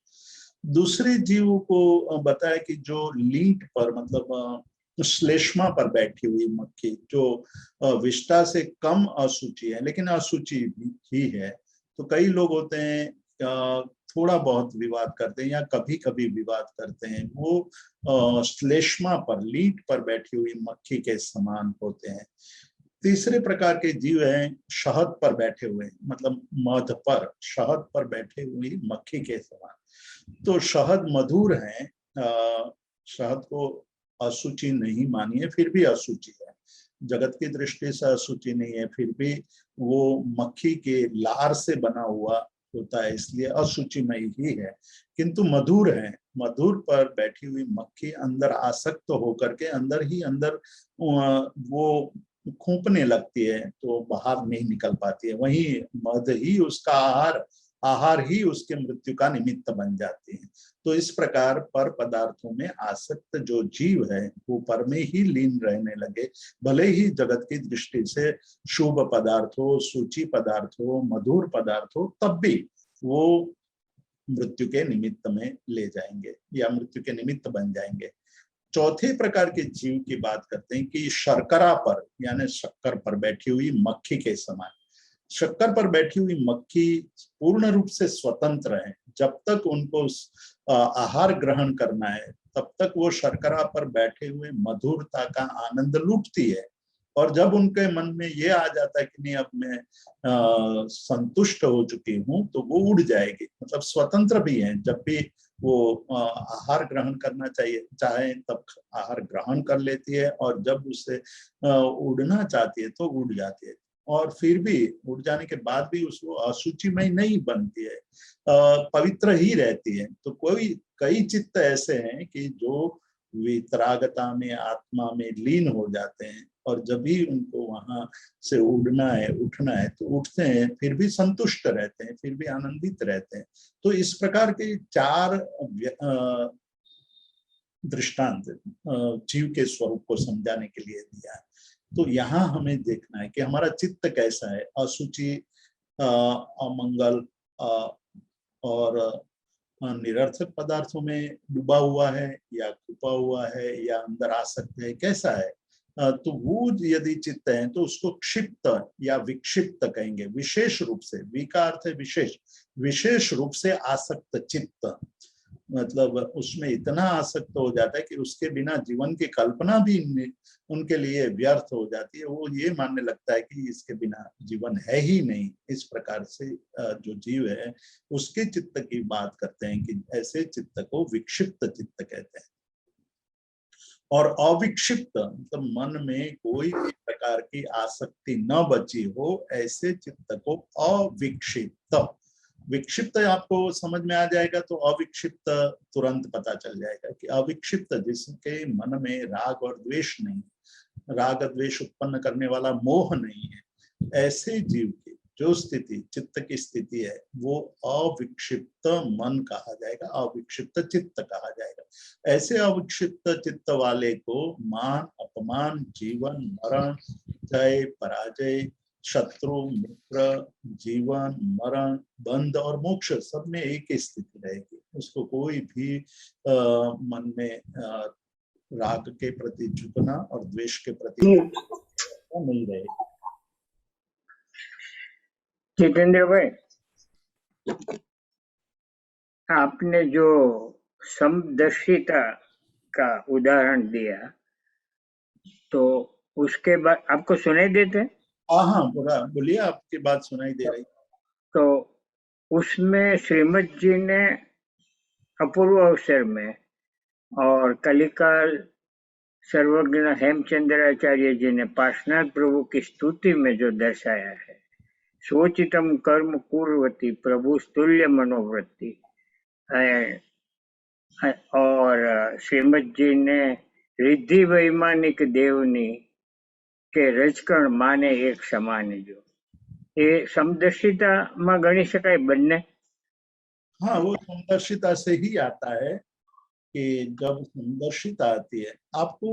दूसरे जीव को बताया कि जो लींट पर मतलब श्लेष्मा पर बैठी हुई मक्खी, जो विष्ठा से कम अशुचि है लेकिन अशुचि ही है। तो कई लोग होते हैं थोड़ा बहुत विवाद करते हैं या कभी कभी विवाद करते हैं, वो श्लेष्मा पर, लींट पर बैठी हुई मक्खी के समान होते हैं। तीसरे प्रकार के जीव हैं शहद पर बैठे हुए, मतलब मध पर, शहद पर बैठे हुई मक्खी के समान। तो शहद मधुर है, शहद को अशुचि नहीं मानिए, फिर भी अशुचि है, जगत की दृष्टि से अशुचि नहीं है, फिर भी वो मक्खी के लार से बना हुआ होता है, इसलिए अशुचिमय ही है, किंतु मधुर है। मधुर पर बैठी हुई मक्खी अंदर आसक्त होकर के अंदर ही अंदर वो खूंपने लगती है, तो बाहर नहीं निकल पाती है, वहीं मध ही उसका आहार ही उसके मृत्यु का निमित्त बन जाती है। तो इस प्रकार पर पदार्थों में आसक्त जो जीव है वो पर में ही लीन रहने लगे, भले ही जगत की दृष्टि से शुभ पदार्थ हो, सूची पदार्थ हो, मधुर पदार्थ हो, तब भी वो मृत्यु के निमित्त में ले जाएंगे या मृत्यु के निमित्त बन जाएंगे। चौथे प्रकार के जीव की बात करते हैं कि शर्करा पर, यानी शक्कर पर बैठी हुई मक्खी के समान। शक्कर पर बैठी हुई मक्खी पूर्ण रूप से स्वतंत्र है, जब तक उनको आहार ग्रहण करना है तब तक वो शर्करा पर बैठे हुए मधुरता का आनंद लूटती है, और जब उनके मन में ये आ जाता है कि नहीं अब मैं संतुष्ट हो चुकी हूँ, तो वो उड़ जाएगी, मतलब स्वतंत्र भी है, जब भी वो आहार ग्रहण करना चाहिए चाहे तब आहार ग्रहण कर लेती है, और जब उसे उड़ना चाहती है तो उड़ जाती है, और फिर भी उड़ जाने के बाद भी उसको अशुचिमय नहीं बनती है, पवित्र ही रहती है। तो कई चित्त ऐसे हैं कि जो वितरागता में, आत्मा में लीन हो जाते हैं, और जब भी उनको वहां से उड़ना है, उठना है, तो उठते हैं, फिर भी संतुष्ट रहते हैं, फिर भी आनंदित रहते हैं। तो इस प्रकार के चार दृष्टांत जीव के स्वरूप को समझाने के लिए दिया है। तो यहाँ हमें देखना है कि हमारा चित्त कैसा है, अशुचि, अमंगल और निरर्थक पदार्थों में डूबा हुआ है, या छुपा हुआ है, या अंदर आसक्त है, कैसा है। तो वो यदि चित्त है तो उसको क्षिप्त या विक्षिप्त कहेंगे, विशेष रूप से, विका अर्थ है विशेष, विशेष रूप से आसक्त चित्त, मतलब उसमें इतना आसक्त हो जाता है कि उसके बिना जीवन की कल्पना भी उनके लिए व्यर्थ हो जाती है, वो ये मानने लगता है कि इसके बिना जीवन है ही नहीं। इस प्रकार से जो जीव है उसके चित्त की बात करते हैं कि ऐसे चित्त को विक्षिप्त चित्त कहते हैं। और अविक्षिप्त मतलब मन में कोई भी प्रकार की आसक्ति न बची हो, ऐसे चित्त को अविक्षिप्त, विक्षिप्त आपको समझ में आ जाएगा तो अविक्षिप्त तुरंत पता चल जाएगा कि अविक्षिप्त जिसके मन में राग और द्वेष नहीं, राग द्वेष उत्पन्न करने वाला मोह नहीं है, ऐसे जीव की जो स्थिति, चित्त की स्थिति है, वो अविक्षिप्त मन कहा जाएगा, अविक्षिप्त चित्त कहा जाएगा। ऐसे अविक्षिप्त चित्त वाले को मान अपमान, जीवन मरण, जय पराजय, शत्रु मित्र, जीवन मरण, बंध और मोक्ष सब में एक ही स्थिति रहेगी। उसको कोई भी मन में राग के प्रति झुकना और द्वेष के प्रति नहीं रहेगा। जितेंद्र भाई, आपने जो समदर्शिता का उदाहरण दिया, तो उसके बाद आपको सुनाई देते? हाँ पूरा बोलिए, आपकी बात सुनाई दे रही। तो उसमें श्रीमद जी ने अपूर्व अवसर में और कलिकाल सर्वज्ञ हेमचंद्राचार्य जी ने पार्श्वनाथ प्रभु की स्तुति में जो दर्शाया है, सोचितम कर्म कुर्वती प्रभु स्तुल्य मनोवृत्ति, और श्रीमद जी ने रिद्धि वैमानिक देवनी કે રજકણ માને એક સમાન જો, એ સમદર્શિતામાં ગણી શકાય બંને? हाँ, वो समदर्शिता से ही आता है कि जब समदर्शिता आती है, आपको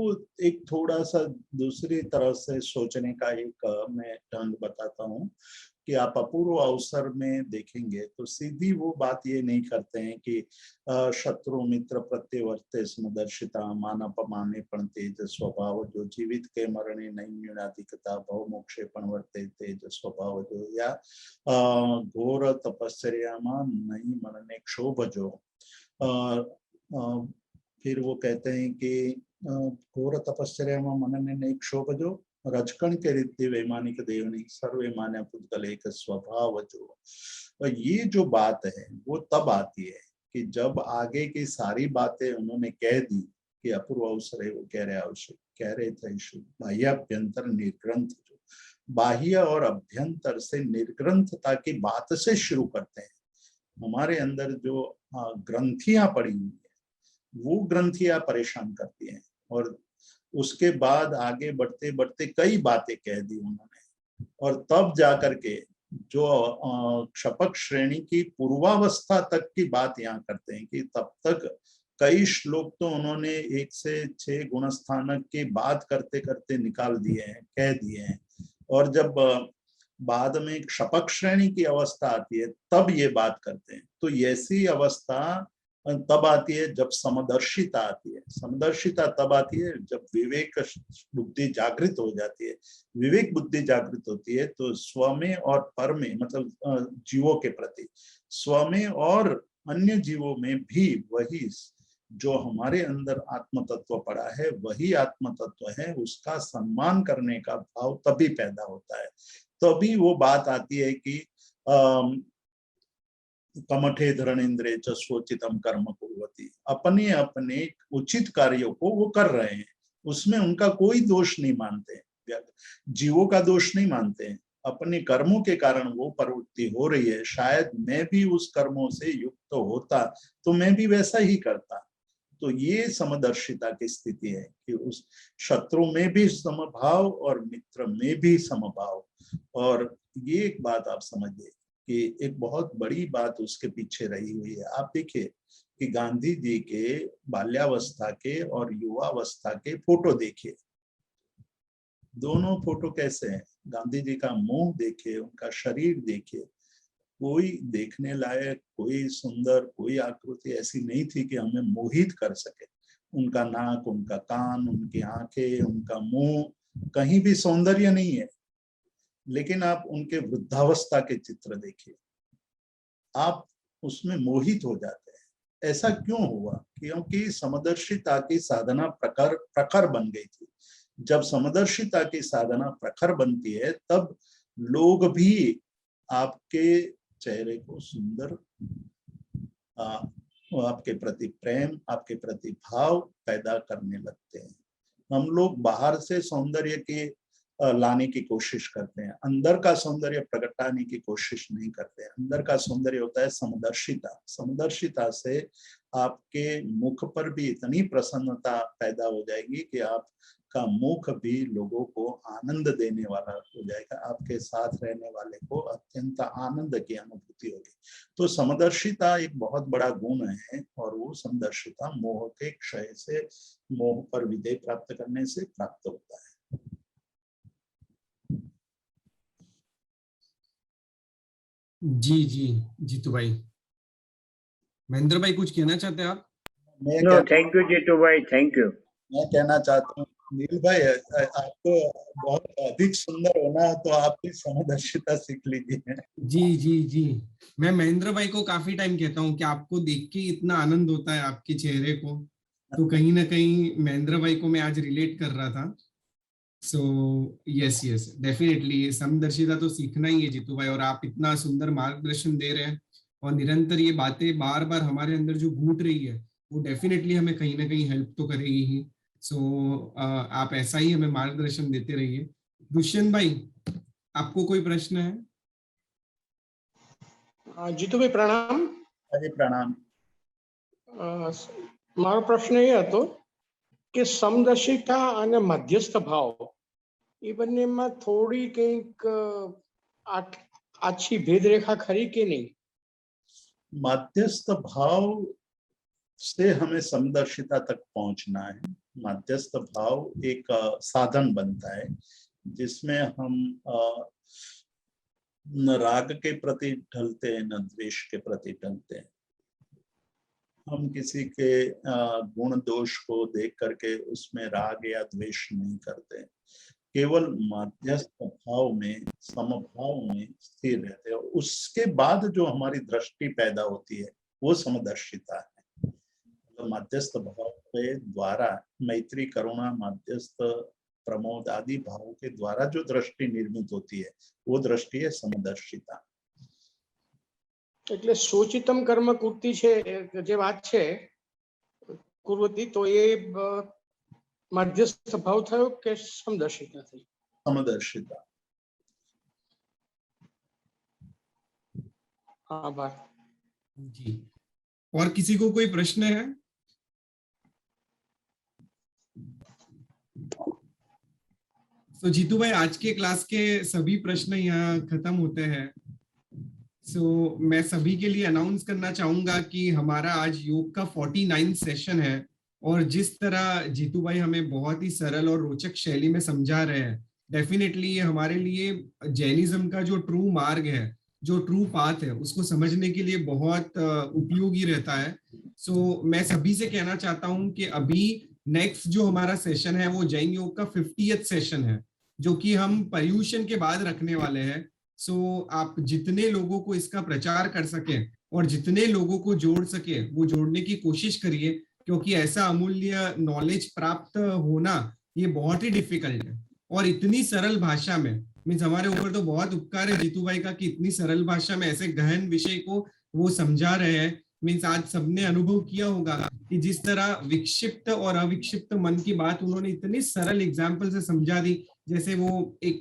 एक थोड़ा सा दूसरी तरह से सोचने का एक मैं ढंग बताता हूँ कि आप अपूर्व अवसर में देखेंगे तो सीधी वो बात ये नहीं करते हैं कि शत्रु मित्र प्रत्यवर्ते समदर्शिता मानपमाने पण तेज स्वभाव जो जीवित के मरणे नहीं न्यूनाधिकता भव मोक्षे पण वर्ते तेज स्वभाव जो, या घोर तपस्या नहीं मनने क्षोभ जो। फिर वो कहते हैं कि घोर तपस्या मनने नहीं क्षोभ जो, रजकण के रीति वैमानिक देवनी सर्वे मान्य पुद्गल एक स्वभाव जो। ये जो बात है वो तब आती है कि जब आगे की सारी बातें उन्होंने कह दी कि अपूर्व अवसर है, वो कह रहे थे बाह्याभ्यंतर निर्ग्रंथ जो, बाह्य और अभ्यंतर से निर्ग्रंथता की बात से शुरू करते हैं। हमारे अंदर जो ग्रंथियां पड़ी हुई है वो ग्रंथियां परेशान करती हैं, और उसके बाद आगे बढ़ते बढ़ते कई बातें कह दी उन्होंने, और तब जाकर के जो क्षपक श्रेणी की पूर्वावस्था तक की बात यहाँ करते हैं कि तब तक कई श्लोक तो उन्होंने 1 से 6 गुणस्थानक की बात करते करते निकाल दिए हैं, कह दिए हैं, और जब बाद में क्षपक श्रेणी की अवस्था आती है तब ये बात करते हैं। तो ऐसी अवस्था तब आती है जब समदर्शिता आती है। समदर्शिता तब आती है जब विवेक बुद्धि जागृत हो जाती है। विवेक बुद्धि जागृत होती है तो स्व में और पर में, मतलब जीवों के प्रति, स्व में और अन्य जीवों में भी वही जो हमारे अंदर आत्म तत्व पड़ा है वही आत्म तत्व है, उसका सम्मान करने का भाव तभी पैदा होता है। तभी वो बात आती है कि कमठे धरणेन्द्रे च स्वोचितम कर्म कुर्वती, अपने अपने उचित कार्यों को वो कर रहे हैं, उसमें उनका कोई दोष नहीं मानते, जीवों का दोष नहीं मानते हैं, अपने कर्मों के कारण वो प्रवृत्ति हो रही है। शायद मैं भी उस कर्मों से युक्त होता तो मैं भी वैसा ही करता। तो ये समदर्शिता की स्थिति है कि उस शत्रु में भी समभाव और मित्र में भी समभाव। और ये एक बात आप समझिए कि एक बहुत बड़ी बात उसके पीछे रही हुई है। आप देखिए कि गांधी जी के बाल्यावस्था के और युवावस्था के फोटो देखिए, दोनों फोटो कैसे हैं। गांधी जी का मुंह देखिए, उनका शरीर देखिए, कोई देखने लायक, कोई सुंदर, कोई आकृति ऐसी नहीं थी कि हमें मोहित कर सके। उनका नाक, उनका कान, उनकी आंखें, उनका मुंह, कहीं भी सौंदर्य नहीं है। लेकिन आप उनके वृद्धावस्था के चित्र देखिए, आप उसमें मोहित हो जाते हैं। ऐसा क्यों हुआ? क्योंकि समदर्शिता की साधना प्रखर बन गई थी। जब समदर्शिता की साधना प्रखर बनती है तब लोग भी आपके चेहरे को सुंदर, आपके प्रति प्रेम, आपके प्रति भाव पैदा करने लगते हैं। हम लोग बाहर से सौंदर्य के लाने की कोशिश करते हैं, अंदर का सौंदर्य प्रगटाने की कोशिश नहीं करते। अंदर का सौंदर्य होता है समदर्शिता। समदर्शिता से आपके मुख पर भी इतनी प्रसन्नता पैदा हो जाएगी कि आपका मुख भी लोगों को आनंद देने वाला हो जाएगा, आपके साथ रहने वाले को अत्यंत आनंद की अनुभूति होगी। तो समदर्शिता एक बहुत बड़ा गुण है, और वो समदर्शिता मोह के क्षय से, मोह पर विजय प्राप्त करने से प्राप्त होता है। जी जी जीतू भाई। महेंद्र भाई कुछ कहना चाहते हैं आप? नो, थैंक यू जीतू भाई, थैंक यू। मैं कहना चाहता हूँ नील भाई, आपको बहुत अधिक सुंदर होना तो आप भी समदर्शिता सीख लीजिए। जी जी जी, मैं महेंद्र भाई को काफी टाइम कहता हूँ कि आपको देख के इतना आनंद होता है आपके चेहरे को, तो कहीं ना कहीं महेंद्र भाई को मैं आज रिलेट कर रहा था। सो यस यस, डेफिनेटली समदर्शिता तो सीखना ही है जीतू भाई, और आप इतना सुंदर मार्गदर्शन दे रहे हैं और निरंतर ये बातें बार बार हमारे अंदर जो घूट रही है वो डेफिनेटली हमें कहीं ना कहीं हेल्प तो करेगी ही। सो आप ऐसा ही हमें मार्गदर्शन देते रहिए। दुष्यंत भाई, आपको कोई प्रश्न है? જીતુ ભાઈ પ્રણામ। अरे प्रणाम। મારો પ્રશ્ન એ હતો કે સમદર્શિતા અને મધ્યસ્થ ભાવ એ બંનેમાં થોડી કંઈક આછી ભેદરેખા ખરી કે નહીં? मध्यस्थ भाव से हमें समदर्शिता तक पहुंचना है। मध्यस्थ भाव एक साधन बनता है जिसमें हम न राग के प्रति ढलते हैं न द्वेष के प्रति ढलते हैं। हम किसी के गुण दोष को देख करके उसमें राग या द्वेष नहीं करते, केवल मध्यस्थ भाव में समभाव में स्थिर रहते हैं। उसके बाद जो हमारी दृष्टि पैदा होती है वो समदर्शिता है। तो मध्यस्थ भाव के द्वारा मैत्री करुणा मध्यस्थ प्रमोद आदि भाव के द्वारा जो दृष्टि निर्मित होती है वो दृष्टि है समदर्शिता। એટલે સોચિતમ કર્મ કૃતિ છે જે વાત છે કુર્વતી, તો એ મધ્યસ્થ ભાવ થયો કે સમદર્શિતા થઈ? समदर्शिता। આભાર जी। और किसी को कोई प्रश्न है? तो जीतू भाई, आज के क्लास के सभी प्रश्न यहाँ खत्म होते हैं। मैं सभी के लिए अनाउंस करना चाहूंगा कि हमारा आज योग का 49 सेशन है, और जिस तरह जीतू भाई हमें बहुत ही सरल और रोचक शैली में समझा रहे हैं, डेफिनेटली ये हमारे लिए जैनिज्म का जो ट्रू मार्ग है, जो ट्रू पाथ है, उसको समझने के लिए बहुत उपयोगी रहता है। मैं सभी से कहना चाहता हूं कि अभी नेक्स्ट जो हमारा सेशन है वो जैन योग का 50th सेशन है, जो कि हम पर्यूषण के बाद रखने वाले हैं। आप जितने लोगों को इसका प्रचार कर सके और जितने लोगों को जोड़ सके वो जोड़ने की कोशिश करिए, क्योंकि ऐसा अमूल्य नॉलेज प्राप्त होना ये बहुत ही डिफिकल्ट है। और इतनी सरल भाषा में, मीन्स हमारे ऊपर तो बहुत उपकार है जीतू भाई का कि इतनी सरल भाषा में ऐसे गहन विषय को वो समझा रहे हैं। मीन्स आज सबने अनुभव किया होगा कि जिस तरह विक्षिप्त और अविक्षिप्त मन की बात उन्होंने इतनी सरल एग्जाम्पल से समझा दी, जैसे वो एक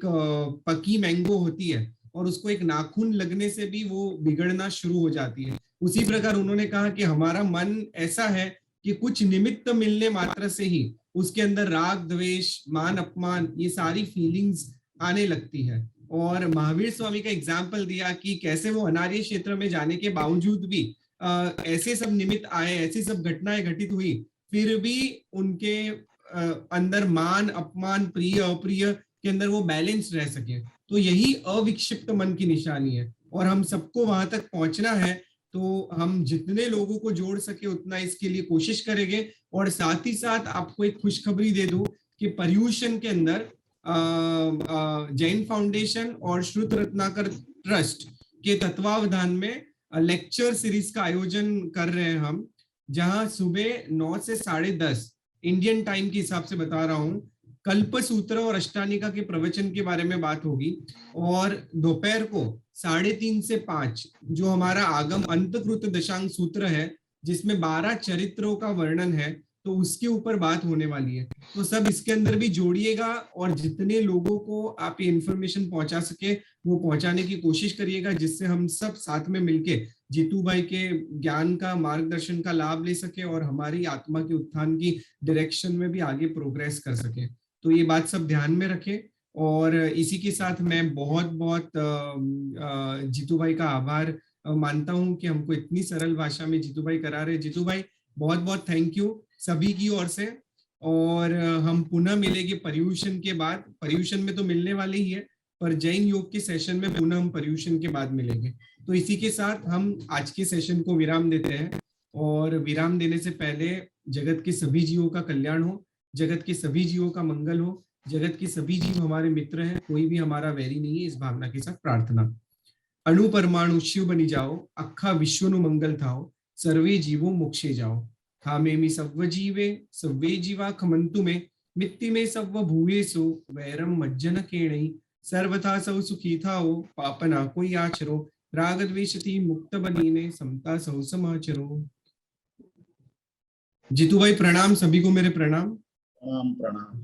पकी मैंगो होती है और उसको एक नाखून लगने से भी वो बिगड़ना शुरू हो जाती है। उसी प्रकार उन्होंने कहा कि हमारा मन ऐसा है कि कुछ निमित्त मिलने मात्र से ही उसके अंदर राग द्वेष मान अपमान ये सारी फीलिंग्स आने लगती है। और महावीर स्वामी का एग्जाम्पल दिया कि कैसे वो अनार्य क्षेत्र में जाने के बावजूद भी ऐसे सब निमित्त आए, ऐसी सब घटनाएं घटित हुई, फिर भी उनके अंदर मान अपमान प्रिय अप्रिय के अंदर वो बैलेंस रह सके। तो यही अविक्षिप्त मन की निशानी है, और हम सबको वहां तक पहुंचना है। तो हम जितने लोगों को जोड़ सके उतना इसके लिए कोशिश करेंगे। और साथ ही साथ आपको एक खुशखबरी दे दूं कि पर्यूषण के अंदर जैन फाउंडेशन और श्रुत रत्नाकर ट्रस्ट के तत्वावधान में लेक्चर सीरीज का आयोजन कर रहे हैं हम, जहां सुबह 9 से 10:30 इंडियन टाइम के हिसाब से बता रहा हूं, कल्प सूत्र और अष्टानिका के प्रवचन के बारे में बात होगी। और दोपहर को 3:30 से 5 जो हमारा आगम अंतकृत दशांग सूत्र है, जिसमें 12 चरित्रों का वर्णन है, तो उसके ऊपर बात होने वाली है। तो सब इसके अंदर भी जोड़िएगा, और जितने लोगों को आप ये इन्फॉर्मेशन पहुंचा सके वो पहुंचाने की कोशिश करिएगा, जिससे हम सब साथ में मिलके जीतू भाई के ज्ञान का मार्गदर्शन का लाभ ले सके और हमारी आत्मा के उत्थान की डायरेक्शन में भी आगे प्रोग्रेस कर सके। तो ये बात सब ध्यान में रखें। और इसी के साथ मैं बहुत बहुत जीतू भाई का आभार मानता हूं कि हमको इतनी सरल भाषा में जीतू भाई करा रहे। जीतू भाई बहुत बहुत थैंक यू सभी की ओर से। और हम पुनः मिलेंगे पर्यूषण के बाद। पर्यूषण में तो मिलने वाले ही है, पर जैन योग के सेशन में पुनः हम पर्यूषण के बाद मिलेंगे। तो इसी के साथ हम आज के सेशन को विराम देते हैं। और विराम देने से पहले जगत के सभी जीवों का कल्याण हो, जगत के सभी जीवों का मंगल हो, जगत के सभी जीव हमारे मित्र हैं, कोई भी हमारा वैरी नहीं है, इस भावना के साथ प्रार्थना। अणु परमाणु शिव बनी जाओ, अखा विश्व नु मंगल थाओ, सर्वे जीवो मोक्षे जाओ। खामेमि सव्व जीवे सव्वे जीवा खमंतु में, मित्ति में सव्व भूवेसु वैरम मज्जन केणई। सर्वथा सौ सुखी थाओ, पापना कोई आचरो, राग द्वेषति मुक्त बनीने, समता सौ समाचरो। जीतू भाई प्रणाम, सभी को मेरे प्रणाम। प्रणाम प्रणाम।